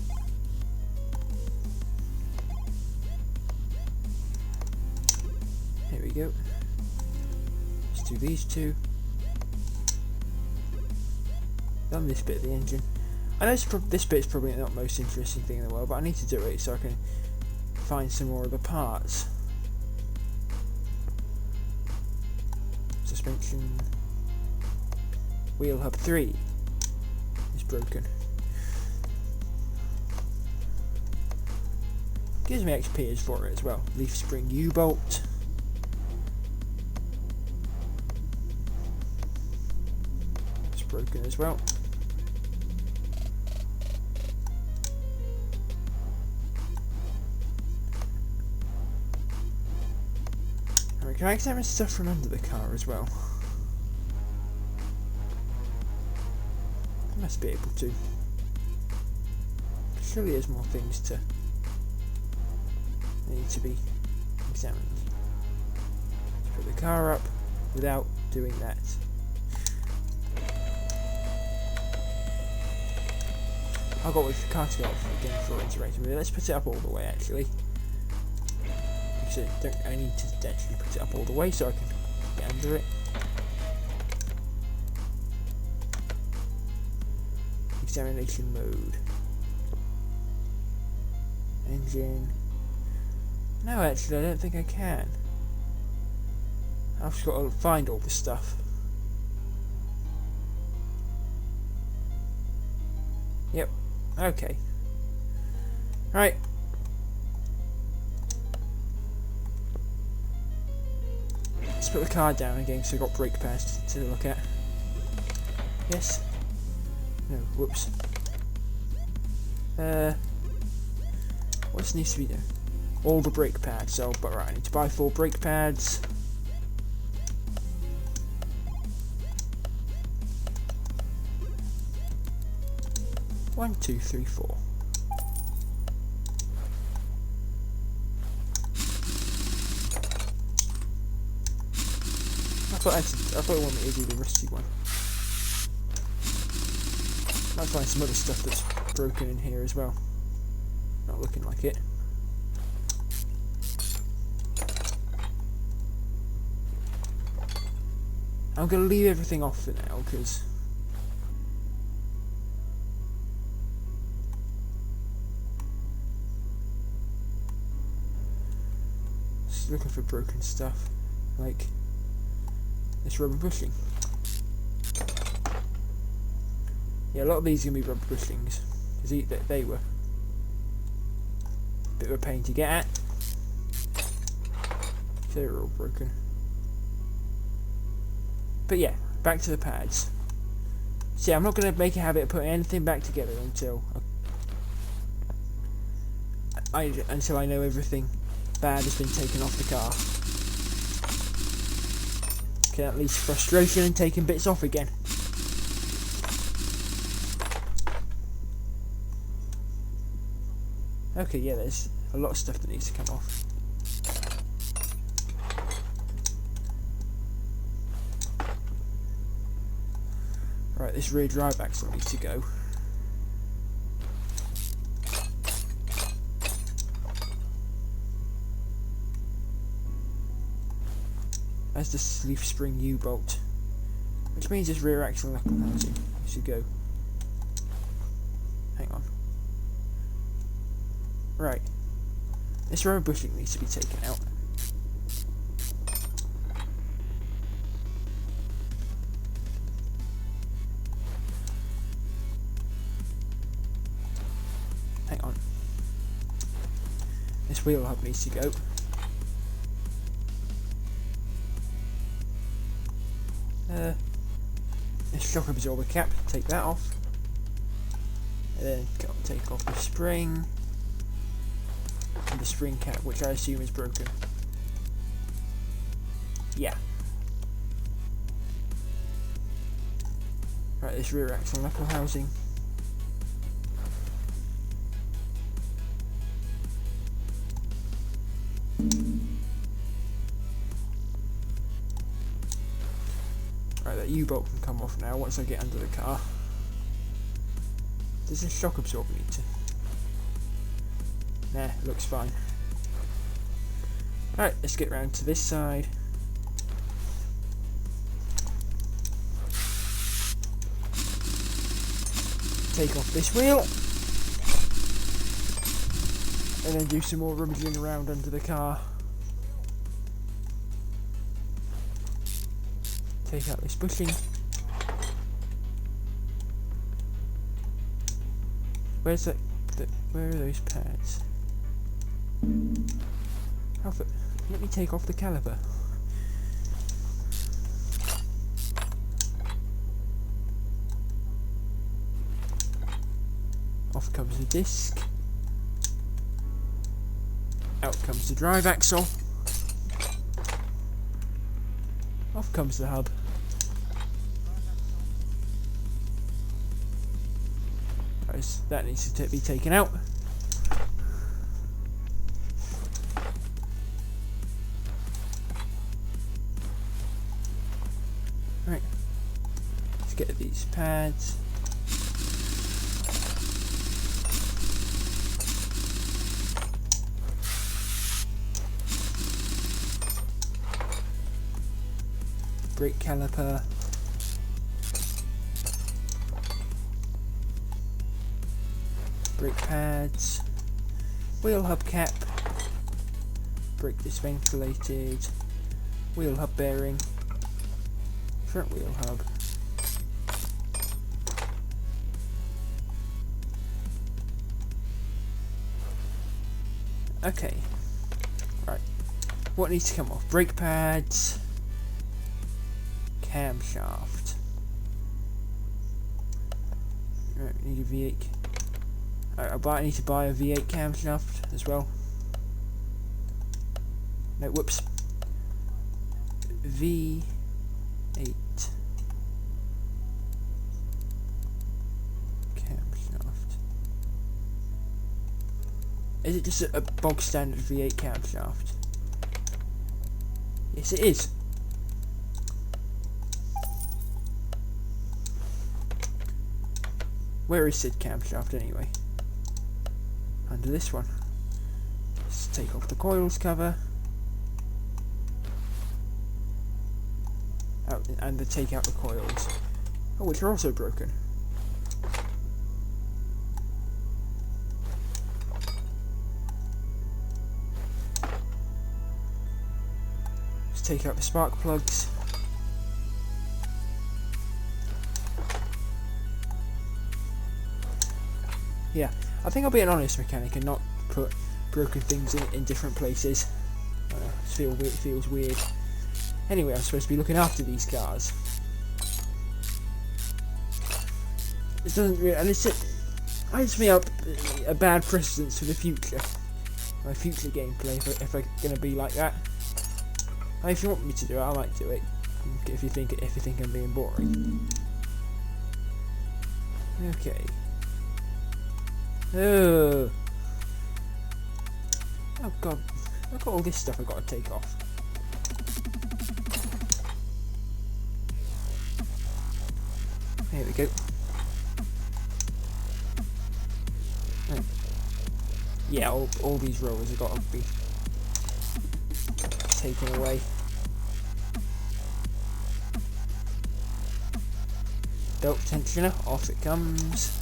Here we go. Let's do these two. Done this bit of the engine. I know this bit's probably not the most interesting thing in the world, but I need to do it so I can find some more of the parts. Suspension. Wheel hub 3 is broken. Gives me XP for it as well. Leaf spring U-bolt. It's broken as well. Alright, can I examine stuff from under the car as well? I must be able to. Surely there's more things to need to be examined. Let's put the car up without doing that. I've got with the car to go off again for interacting with it. Let's put it up all the way actually. Actually, I need to actually put it up all the way so I can get under it. Examination mode. Engine. No, actually, I don't think I can. I've just got to find all this stuff. Yep. Okay. Right. Let's put the car down again so we've got brake pads to look at. Yes. No, whoops. What needs to be done? All the brake pads. So, but right, I need to buy 4 brake pads. One, two, three, 4. I thought it wanted me to do the rusty one. Might find some other stuff that's broken in here as well. Not looking like it. I'm going to leave everything off for now because just looking for broken stuff like this rubber bushing. Yeah, a lot of these are going to be rubber bushings because they were a bit of a pain to get at. So they were all broken. But yeah, back to the pads. So yeah, I'm not going to make a habit of putting anything back together until I know everything bad has been taken off the car. Okay, that leads to frustration and taking bits off again. Okay, yeah, there's a lot of stuff that needs to come off. Right, this rear drive axle needs to go. As the leaf spring U-bolt, which means this rear axle knuckle housing should go. Hang on. Right, this rubber bushing needs to be taken out. Hang on. This wheel hub needs to go. This shock absorber cap, take that off. And then take off the spring. And the spring cap, which I assume is broken. Yeah. Right, this rear axle knuckle housing. Right, that U-bolt can come off now once I get under the car. Does this shock absorber need to? Nah, looks fine. Right, let's get round to this side. Take off this wheel. And then do some more rummaging around under the car. Take out this bushing. Where's that? Where are those pads? Let me take off the caliper. Off comes the disc. Out comes the drive axle. Off comes the hub. That needs to be taken out. Right, let's get these pads. Brake caliper. Brake pads. Wheel hub cap. Brake disc ventilated. Wheel hub bearing. Front wheel hub. Okay. Right. What needs to come off? Brake pads. Camshaft. Right, need a V8. I need to buy a V8 camshaft as well. No, whoops. V8. Camshaft. Is it just a bog standard V8 camshaft? Yes, it is. Where is said camshaft anyway? Under this one. Let's take off the coils cover. Out and take out the coils. Oh, which are also broken. Let's take out the spark plugs. Yeah, I think I'll be an honest mechanic and not put broken things in different places. It feels weird. Anyway, I'm supposed to be looking after these cars. It doesn't really, and it lights me up a bad precedence for the future. My future gameplay, if I'm gonna be like that. And if you want me to do it, I might do it. If you think I'm being boring. Okay. Oh god, look at all this stuff I've got to take off. There we go. Right. Yeah, all these rollers have got to be taken away. Belt tensioner, off it comes.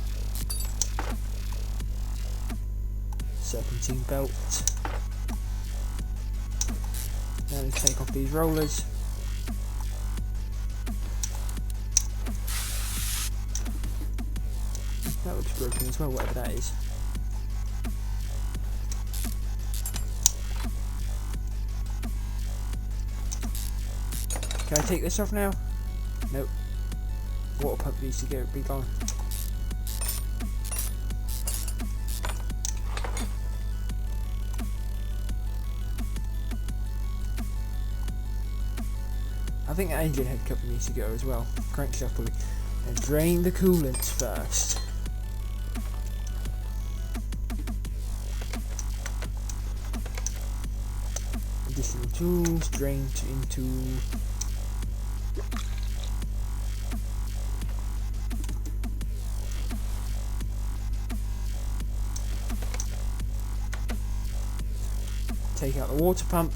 Serpentine belt. Now we take off these rollers. That looks broken as well, whatever that is. Can I take this off now? Nope. Water pump needs to be gone. I think that engine head cover needs to go as well. Crankshaft pulley. And drain the coolant first. Additional tools, drain into... Take out the water pump.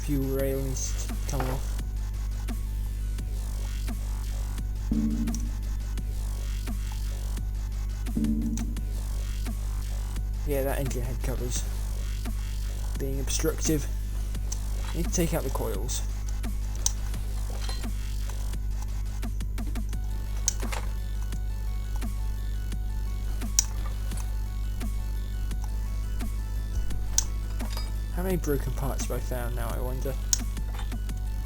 Fuel rail needs to come off. Yeah, that engine head cover's being obstructive. Need to take out the coils. How many broken parts have I found now, I wonder?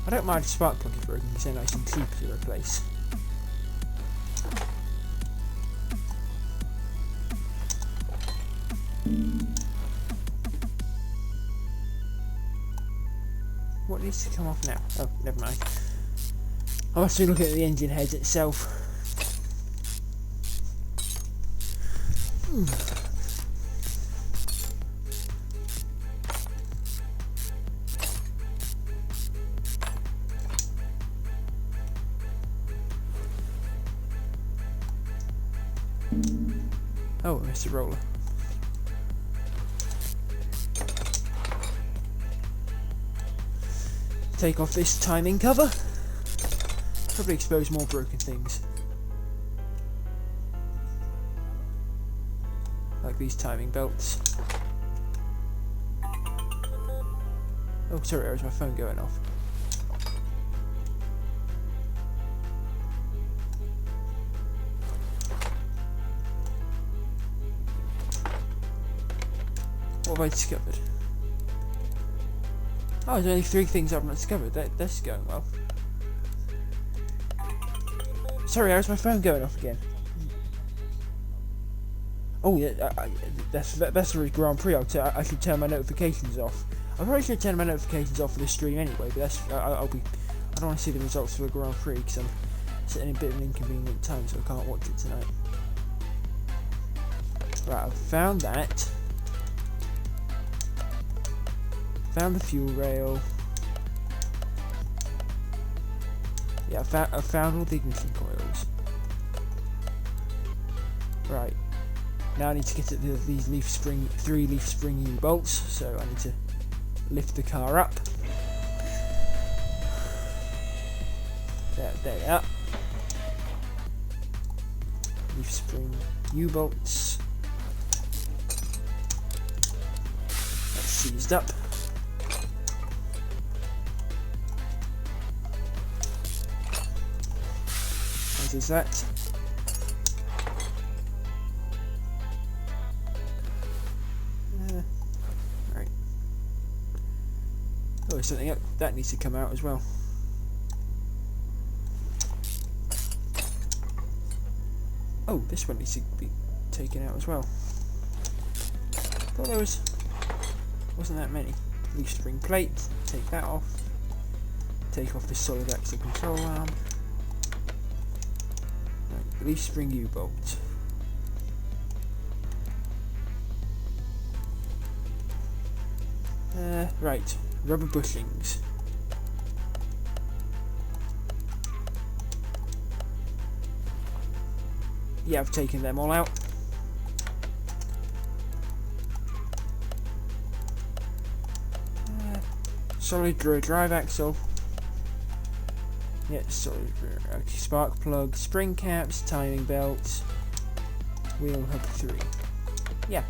I don't mind if spark plug is broken because they're nice and cheap to replace. What needs to come off now? Oh, never mind. I must be looking at the engine head itself. Oh, Mr. Roller. Take off this timing cover. Probably expose more broken things. Like these timing belts. Oh, sorry, there was my phone going off. What have I discovered? Oh, there's only 3 things I've not discovered. That's going well. Sorry, how's my phone going off again? Oh yeah, that's the Grand Prix. I should turn my notifications off. I probably should turn my notifications off for this stream anyway. But that's I don't want to see the results for the Grand Prix because I'm sitting in a bit of an inconvenient time, so I can't watch it tonight. Right, I've found that. Found the fuel rail. Yeah, I found all the ignition coils. Right. Now I need to get at these 3 leaf spring U-bolts. So I need to lift the car up. There they are. Leaf spring U-bolts. That's seized up. Is that? Right. Oh, there's something up. That needs to come out as well. Oh, this one needs to be taken out as well. Thought there wasn't that many. Leaf spring plate. Take that off. Take off the solid axle control arm. Leaf spring U-bolt. Right, rubber bushings. Yeah, I've taken them all out. Solid rear drive axle. Yeah, solid rear. Okay, spark plug, spring caps, timing belts, wheel hub 3. Yeah.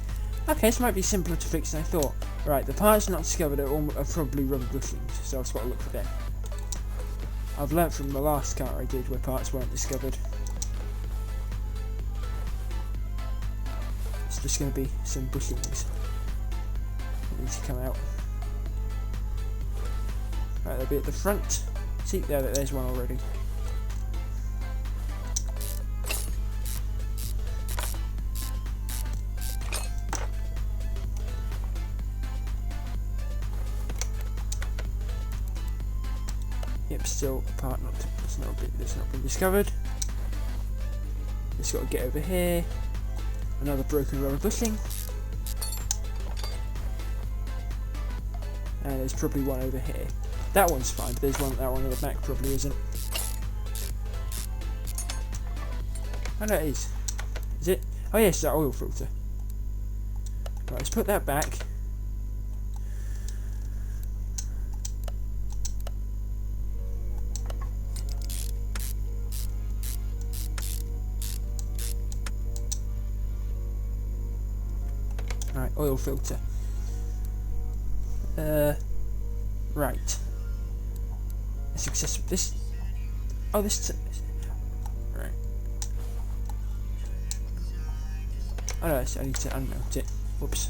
Okay, this might be simpler to fix than I thought. Right, the parts not discovered are probably rubber bushings, so I've got to look for them. I've learnt from the last car I did where parts weren't discovered. It's just going to be some bushings that need to come out. Right, they'll be at the front. See, there's one already. Yep, still apart. It's not been discovered. Just got to get over here. Another broken rubber bushing. And there's probably one over here. That one's fine, but there's that one at the back probably isn't. Oh no, it is. Is it? Oh yes, that oil filter. Right, let's put that back. Right, oil filter. Right. Success with this. Oh, this. Right. Oh no, I need to unmount it. Whoops.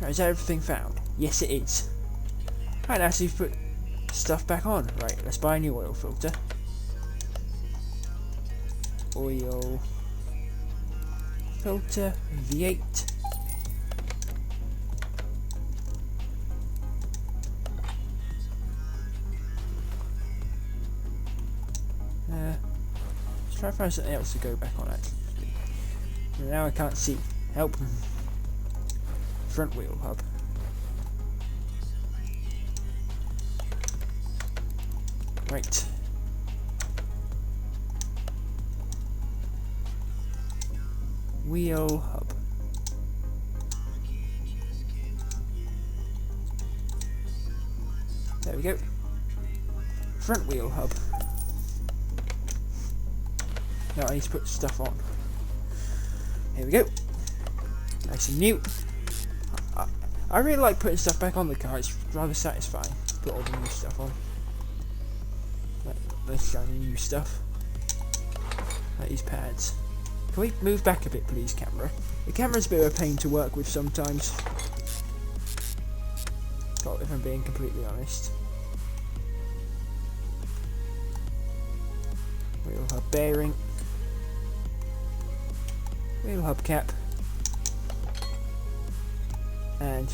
Right, is that everything found? Yes, it is. Right, now so you've put stuff back on. Right, let's buy a new oil filter. Oil filter V8. Let's try to find something else to go back on actually. Now I can't see. Help. Front wheel hub. Right. Wheel hub. There we go. Front wheel hub. Now I need to put stuff on. Here we go. Nice and new. I really like putting stuff back on the car. It's rather satisfying. Put all the new stuff on. Let's shiny new stuff. Like these pads. Can we move back a bit, please, camera? The camera's a bit of a pain to work with sometimes. God, if I'm being completely honest. Wheel hub bearing. Wheel hub cap. And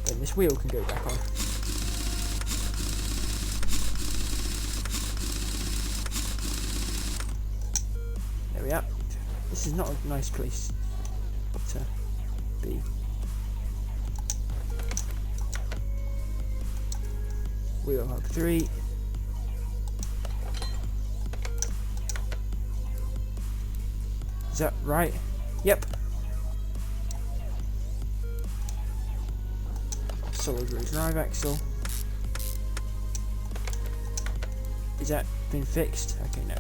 then this wheel can go back on. There we are. This is not a nice place to be. Wheel hub 3. Is that right? Yep. Solid rear drive axle. Is that been fixed? Okay, no.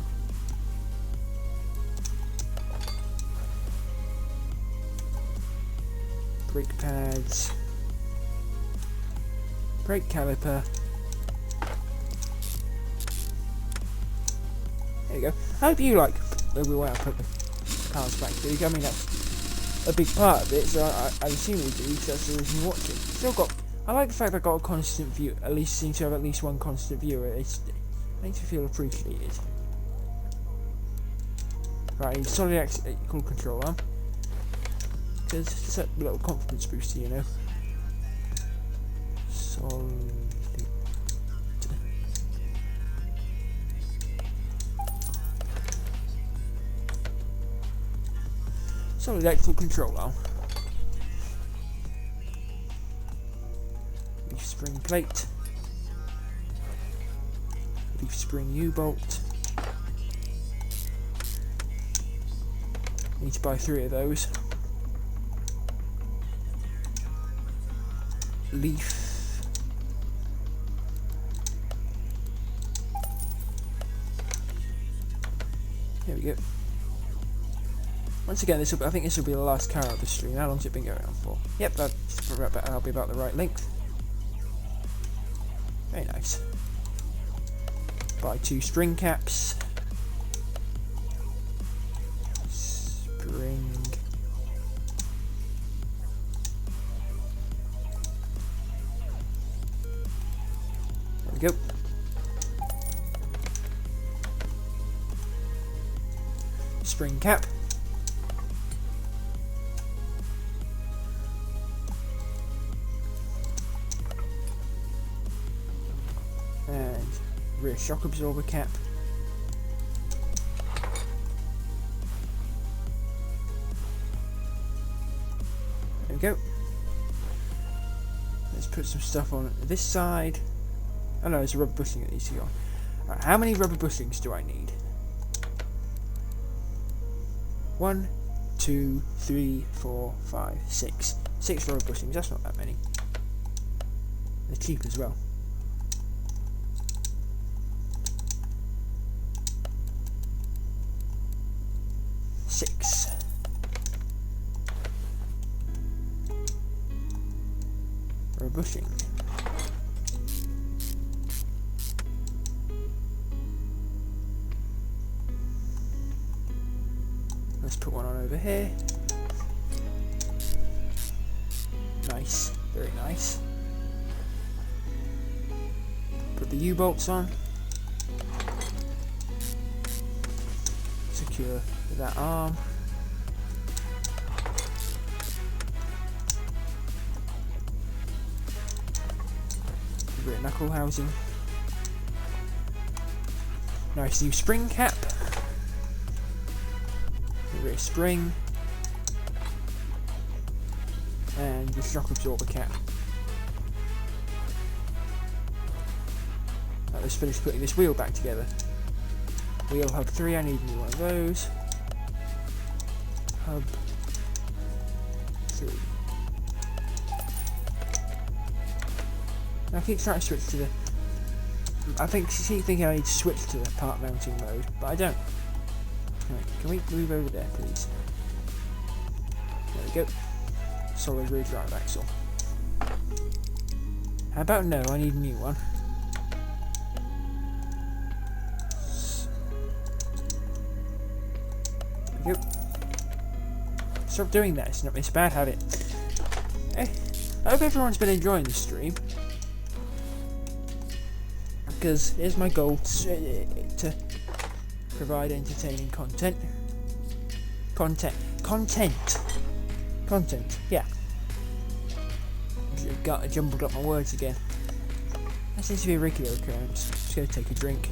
Brake pads. Brake caliper. There you go. I hope you like the way I put the cars back through. I mean, that's a big part of it, so I assume you do, because that's the reason you're watching. Still got. I like the fact I got a constant view. At least seem to have at least one constant viewer. It makes me feel appreciated. Right, I need solid axle control arm. Because it's a little confidence booster, you know. Solid. Solid axle control arm. Leaf spring plate. Leaf spring U-bolt. Need to buy 3 of those. Leaf. There we go. Once again, I think this will be the last car of the stream. How long's it been going on for? Yep, that'll be about the right length. Very nice. Buy 2 spring caps. Spring. There we go. Spring cap. rear shock absorber cap. There we go. Let's put some stuff on this side. Oh no, there's a rubber bushing that needs to go on. Right, how many rubber bushings do I need? 1, 2, 3, 4, 5, 6. 6 rubber bushings, that's not that many. They're cheap as well. Six. Rubber bushing. Let's put one on over here. Nice, very nice. Put the U-bolts on. Secure that arm. The rear knuckle housing. Nice new spring cap. The rear spring. And the shock absorber cap. Right, let's finish putting this wheel back together. Wheel hub 3, I need one of those. Hub 3. Now I keep trying to switch to the... I keep thinking I need to switch to the part mounting mode, but I don't. Right, can we move over there, please? There we go. Solid rear drive axle. How about no? I need a new one. There we go. Stop doing that. It's a bad habit. I hope everyone's been enjoying the stream, because here's my goal to provide entertaining content. Content, yeah. Got jumbled up my words again. That seems to be a regular occurrence. Just gonna take a drink.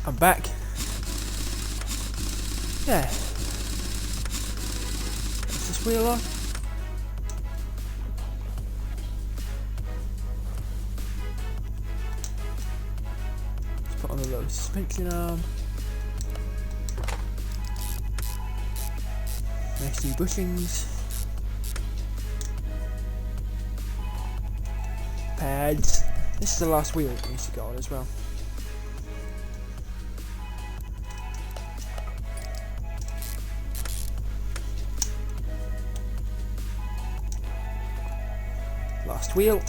I'm back. Yeah. Is this wheel on? Let's put on the low suspension arm. Nice new bushings. Pads. This is the last wheel that needs to go on as well. Last wheel.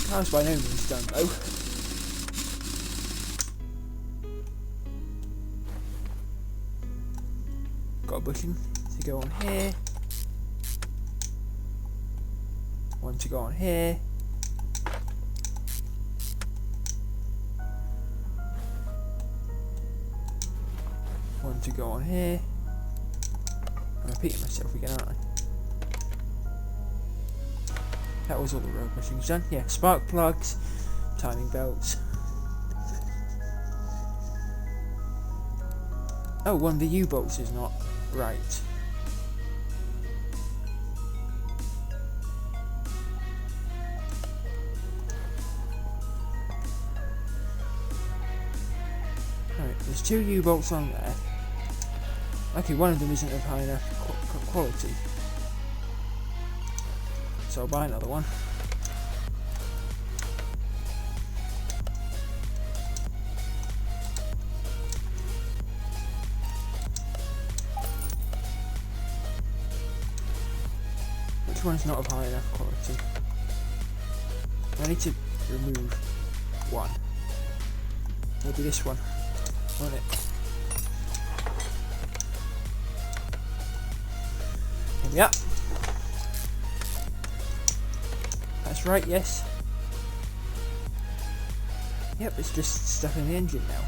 Car's by no means done though. Got a bushing to go on here. One to go on here. One to go on here. I'm repeating myself again, aren't I? That was all the road bushings done. Yeah, spark plugs, timing belts. Oh, one of the U-bolts is not right. Alright, there's 2 U-bolts on there. Okay, one of them isn't of high enough quality. So I'll buy another one. Which one's not of high enough quality? I need to remove one. Maybe this one, won't it? Here we are. That's right, yes. Yep, it's just stuff in the engine now.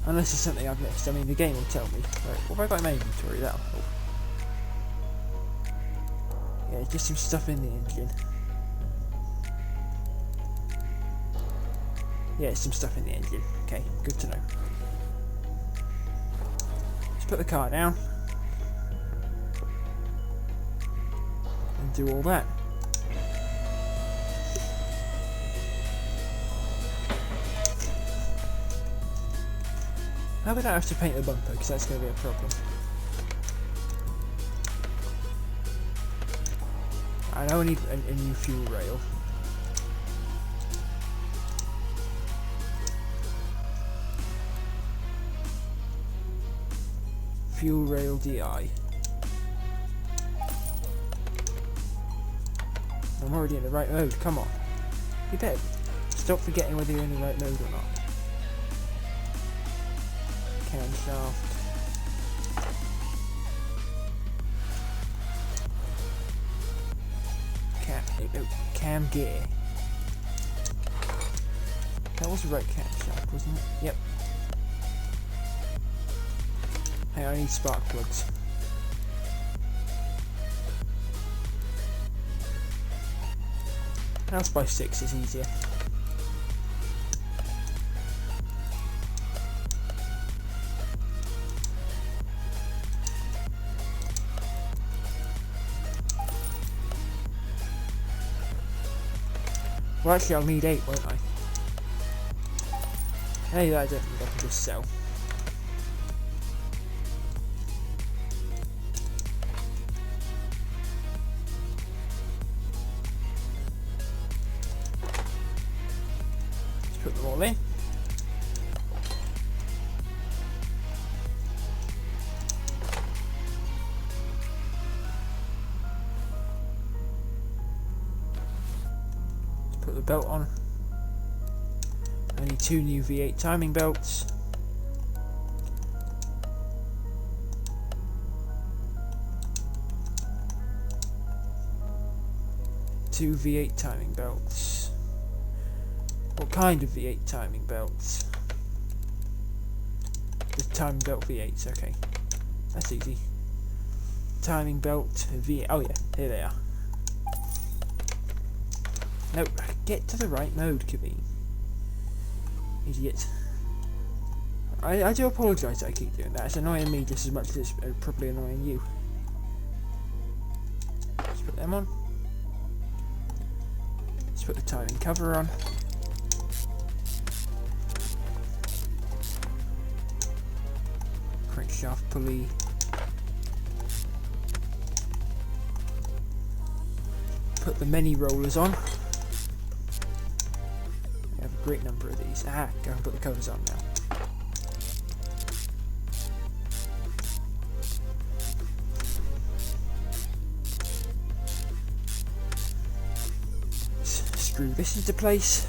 Unless it's something I've missed. I mean, the game will tell me. Right, what have I got in my inventory? That'll help. Yeah, just some stuff in the engine. Yeah, some stuff in the engine. Okay, good to know. Let's put the car down. And do all that. Now we don't have to paint the bumper, because that's going to be a problem. I know I need a new fuel rail. Fuel rail DI. I'm already in the right mode, come on. You better stop forgetting whether you're in the right mode or not. Camshaft. Cam gear. That was the right camshaft, wasn't it? Yep. Hey, I need spark plugs. House by 6 is easier. Well, actually, I'll need 8, won't I? Hey, I don't think I can just sell. Let's put them all in. Put the belt on. I need 2 new V8 timing belts. Two V8 timing belts. What kind of V8 timing belts? The timing belt V8s, okay. That's easy. Timing belt V8, oh yeah, here they are. No, get to the right mode, Kaveen. Idiot. I do apologise that I keep doing that. It's annoying me just as much as it's probably annoying you. Let's put them on. Let's put the timing cover on. Crankshaft pulley. Put the many rollers on. Great number of these. Ah, go and put the covers on now. Screw this into place.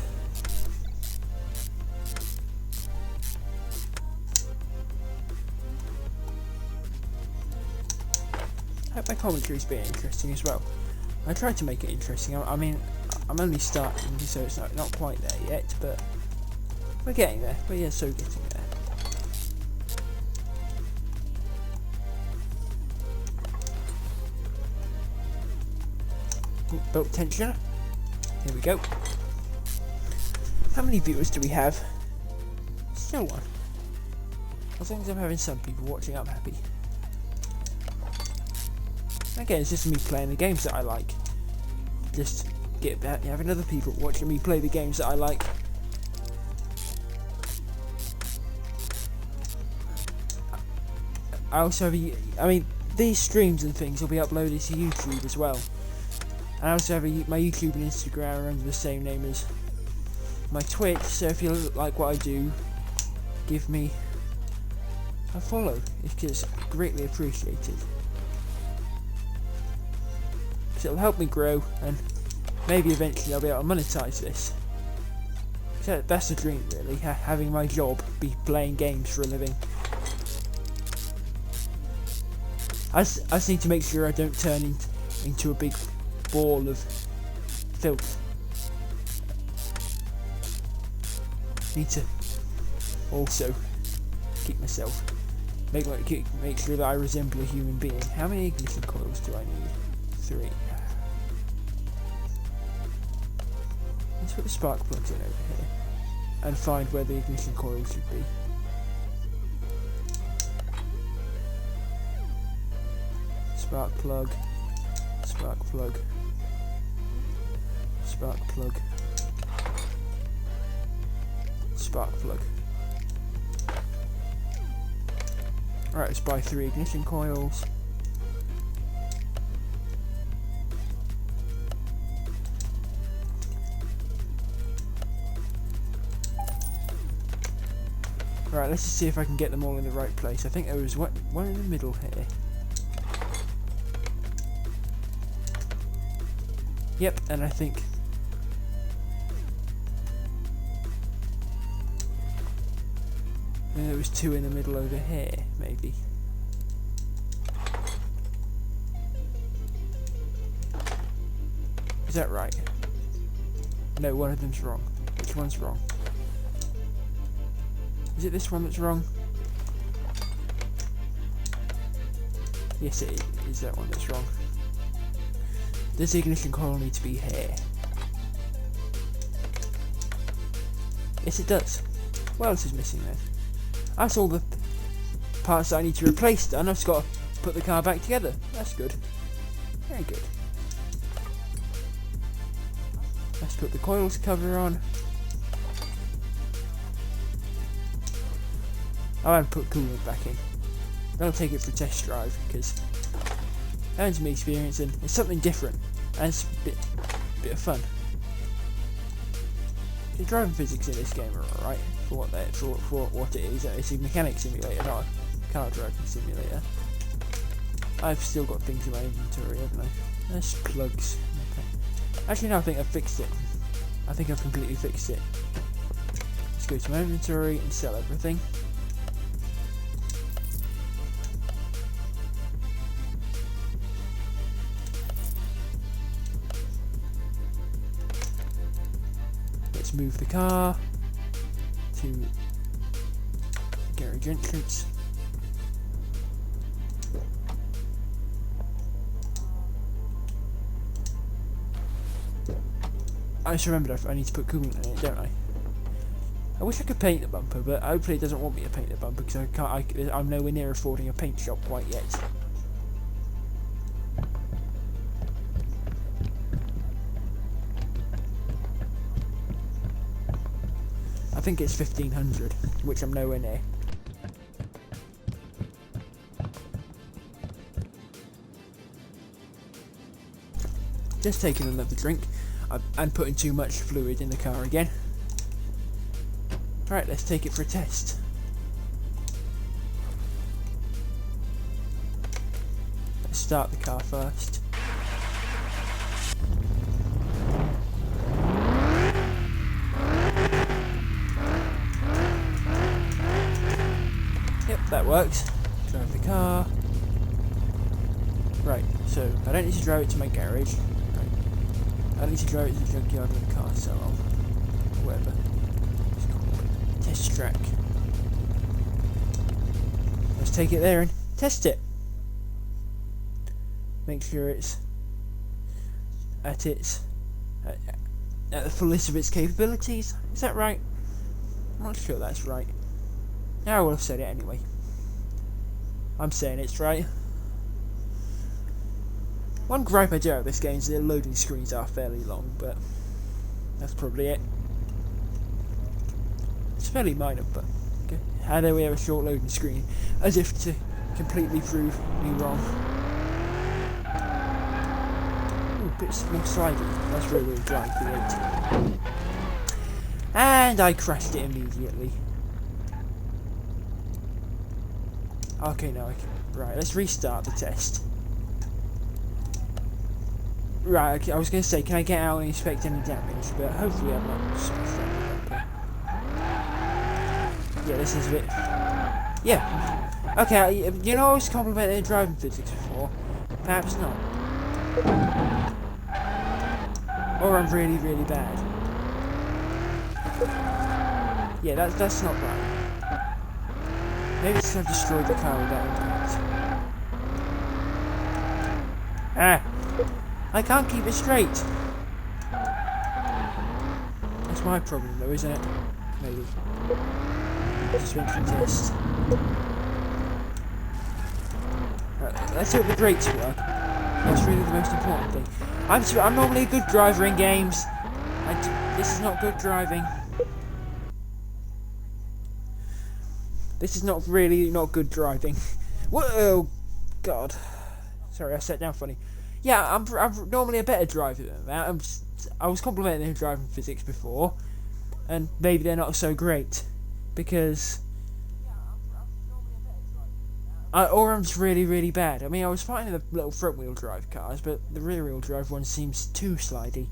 I hope my commentary's been interesting as well. I tried to make it interesting. I mean, I'm only starting, so it's not quite there yet, but we're getting there. But yeah, so getting there. Ooh, belt tensioner. Here we go. How many viewers do we have? Still one. As long as I'm having some people watching, I'm happy. Again, it's just me playing the games that I like. Just get back, having other people watching me play the games that I like. I also have I mean, these streams and things will be uploaded to YouTube as well. And I also have my YouTube and Instagram are under the same name as my Twitch, so if you like what I do, give me a follow. It's greatly appreciated. So it'll help me grow, and maybe eventually I'll be able to monetize this. So that's the dream, really, having my job be playing games for a living. I just need to make sure I don't turn into a big ball of filth. Need to also keep myself, make sure that I resemble a human being. How many ignition coils do I need? 3. Let's put the spark plugs in over here and find where the ignition coils should be. Spark plug, spark plug, spark plug, spark plug. Alright, let's buy 3 ignition coils. Right, let's just see if I can get them all in the right place. I think there was one in the middle here. Yep, and I think there was 2 in the middle over here, maybe. Is that right? No, one of them's wrong. Which one's wrong? Is it this one that's wrong? Yes, it is that one that's wrong. Does the ignition coil need to be here? Yes, it does. What else is missing then? That's all the parts that I need to replace done. I've just got to put the car back together. That's good. Very good. Let's put the coils cover on. I haven't put coolant back in. I'll take it for a test drive because that's me experiencing. It's something different and it's a bit of fun. The driving physics in this game are alright for what it is. It's a mechanic simulator, not a car driving simulator. I've still got things in my inventory, haven't I? There's plugs. Okay. Actually, no, I think I've fixed it. I think I've completely fixed it. Let's go to my inventory and sell everything. Let's move the car to garage entrance. I just remembered I need to put coolant in it, don't I? I wish I could paint the bumper, but hopefully it doesn't want me to paint the bumper because I'm nowhere near affording a paint shop quite yet. I think it's 1500, which I'm nowhere near. Just taking another drink. I'm putting too much fluid in the car again. Right, let's take it for a test. Let's start the car first. Yep, that works. Drive the car. Right, so I don't need to drive it to my garage. I need to drive it to the junkyard with the car salon. Whatever it's called. Test track. Let's take it there and test it. Make sure it's at the fullest of its capabilities. Is that right? I'm not sure that's right. I will have said it anyway. I'm saying it's right. One gripe I do have with this game is the loading screens are fairly long, but that's probably it. It's fairly minor, but okay. How do we have a short loading screen? As if to completely prove me wrong. Ooh, a bit more slidey. That's rear-wheel drive V8. And I crashed it immediately. Okay, now I can. Right, let's restart the test. Right, okay, I was going to say, can I get out and inspect any damage? But hopefully I'm not smashed down the bumper. Yeah, this is a bit... Yeah. Okay, you know I was complimenting the driving physics before. Perhaps not. Or I'm really, really bad. Yeah, that's not right. Maybe it's because I've destroyed the car without impact. Ah! I can't keep it straight! That's my problem though, isn't it? Maybe. Just went for a test. Right, let's hope the brakes work. That's really the most important thing. I'm normally a good driver in games. This is not good driving. This is not good driving. Whoa, God. Sorry, I sat down funny. Yeah, I'm normally a better driver than that. I was complimenting him driving physics before, and maybe they're not so great because. Or I'm just really, really bad. I mean, I was fighting the little front-wheel drive cars, but the rear-wheel drive one seems too slidey.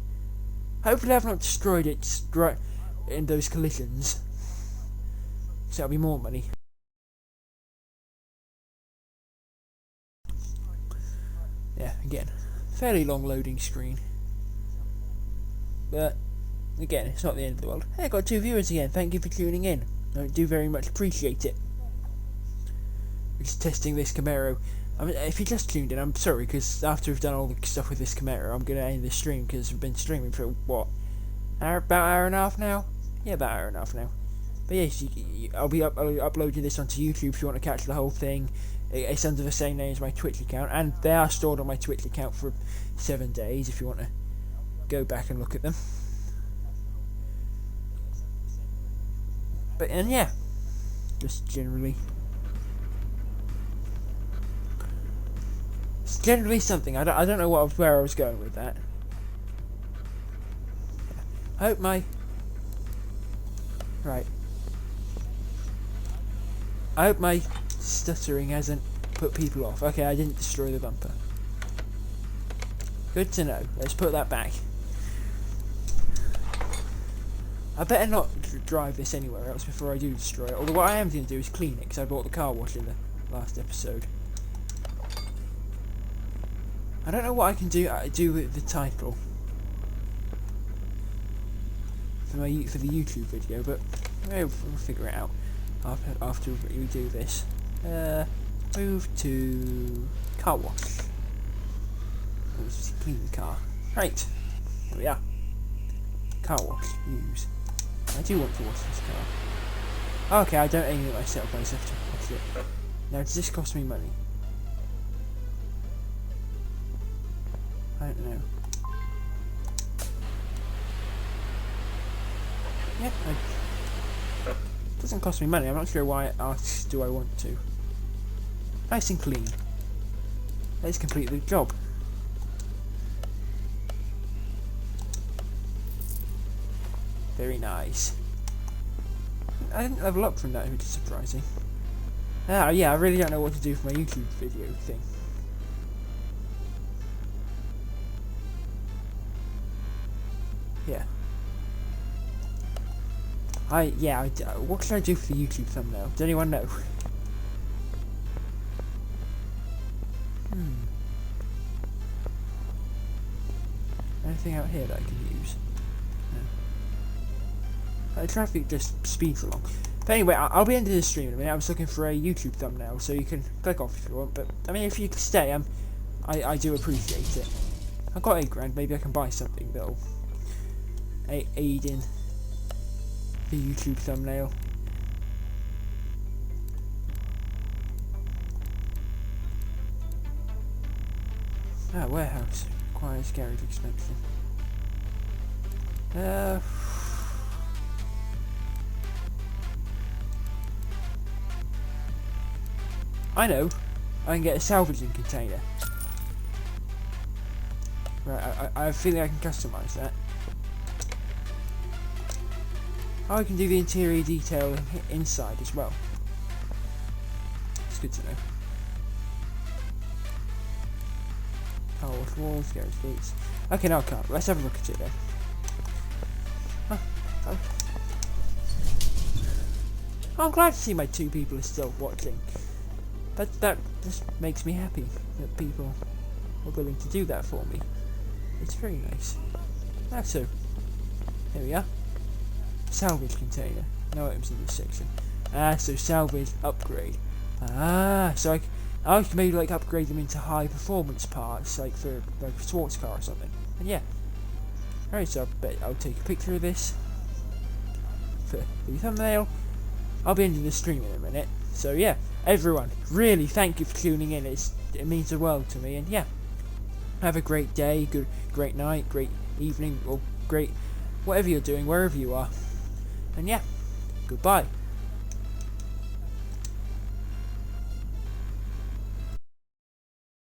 Hopefully I've not destroyed it in those collisions. So that'll be more money. Yeah, again, fairly long loading screen. But, again, it's not the end of the world. Hey, I got 2 viewers again. Thank you for tuning in. I do very much appreciate it. Just testing this Camaro. I mean, if you just tuned in, I'm sorry, because after we've done all the stuff with this Camaro, I'm going to end the stream, because we've been streaming for, what, about an hour and a half now? Yeah, about an hour and a half now. But yes, I'll be uploading this onto YouTube if you want to catch the whole thing. It's under the same name as my Twitch account, and they are stored on my Twitch account for 7 days if you want to go back and look at them. But, and yeah, just generally... It's generally something. I don't know where I was going with that. I hope my... Right. I hope my stuttering hasn't put people off. Okay, I didn't destroy the bumper. Good to know. Let's put that back. I better not drive this anywhere else before I do destroy it. Although what I am going to do is clean it, because I bought the car wash in the last episode. I don't know what I can do with the title for the YouTube video, but we'll figure it out after we do this. Move to car wash. Let's clean the car. Right, here we are. Car wash. Use. I do want to wash this car. Okay, I don't aim it myself. I just have to wash it. Now, does this cost me money? I don't know. Yeah, it doesn't cost me money. I'm not sure why it asks do I want to. Nice and clean. Let's complete the job. Very nice. I didn't level up from that, which is surprising. Yeah, I really don't know what to do for my YouTube video thing. Yeah. What should I do for the YouTube thumbnail? Does anyone know? Anything out here that I can use? No. Traffic just speeds along. But anyway, I'll be ending the stream in a minute. I was looking for a YouTube thumbnail, so you can click off if you want. But I mean, if you stay, I do appreciate it. I've got £8 grand. Maybe I can buy something that'll aid in the YouTube thumbnail. Warehouse requires garage expansion. I know. I can get a salvaging container. Right, I have a feeling I can customise that. Oh, I can do the interior detail inside as well. It's good to know. Car wash walls, garage gates. Okay, now I can't. Let's have a look at it then. I'm glad to see my 2 people are still watching. That just makes me happy that people are willing to do that for me. It's very nice. So, here we are. salvage container. No items in this section. So salvage upgrade. So I can maybe like upgrade them into high performance parts, like for like a sports car or something. And yeah. Alright, so I bet I'll take a picture of this for the thumbnail. I'll be ending the stream in a minute. So yeah, everyone, really thank you for tuning in. It means the world to me. And yeah, have a great day, great night, great evening, or great whatever you're doing, wherever you are. And yeah, goodbye.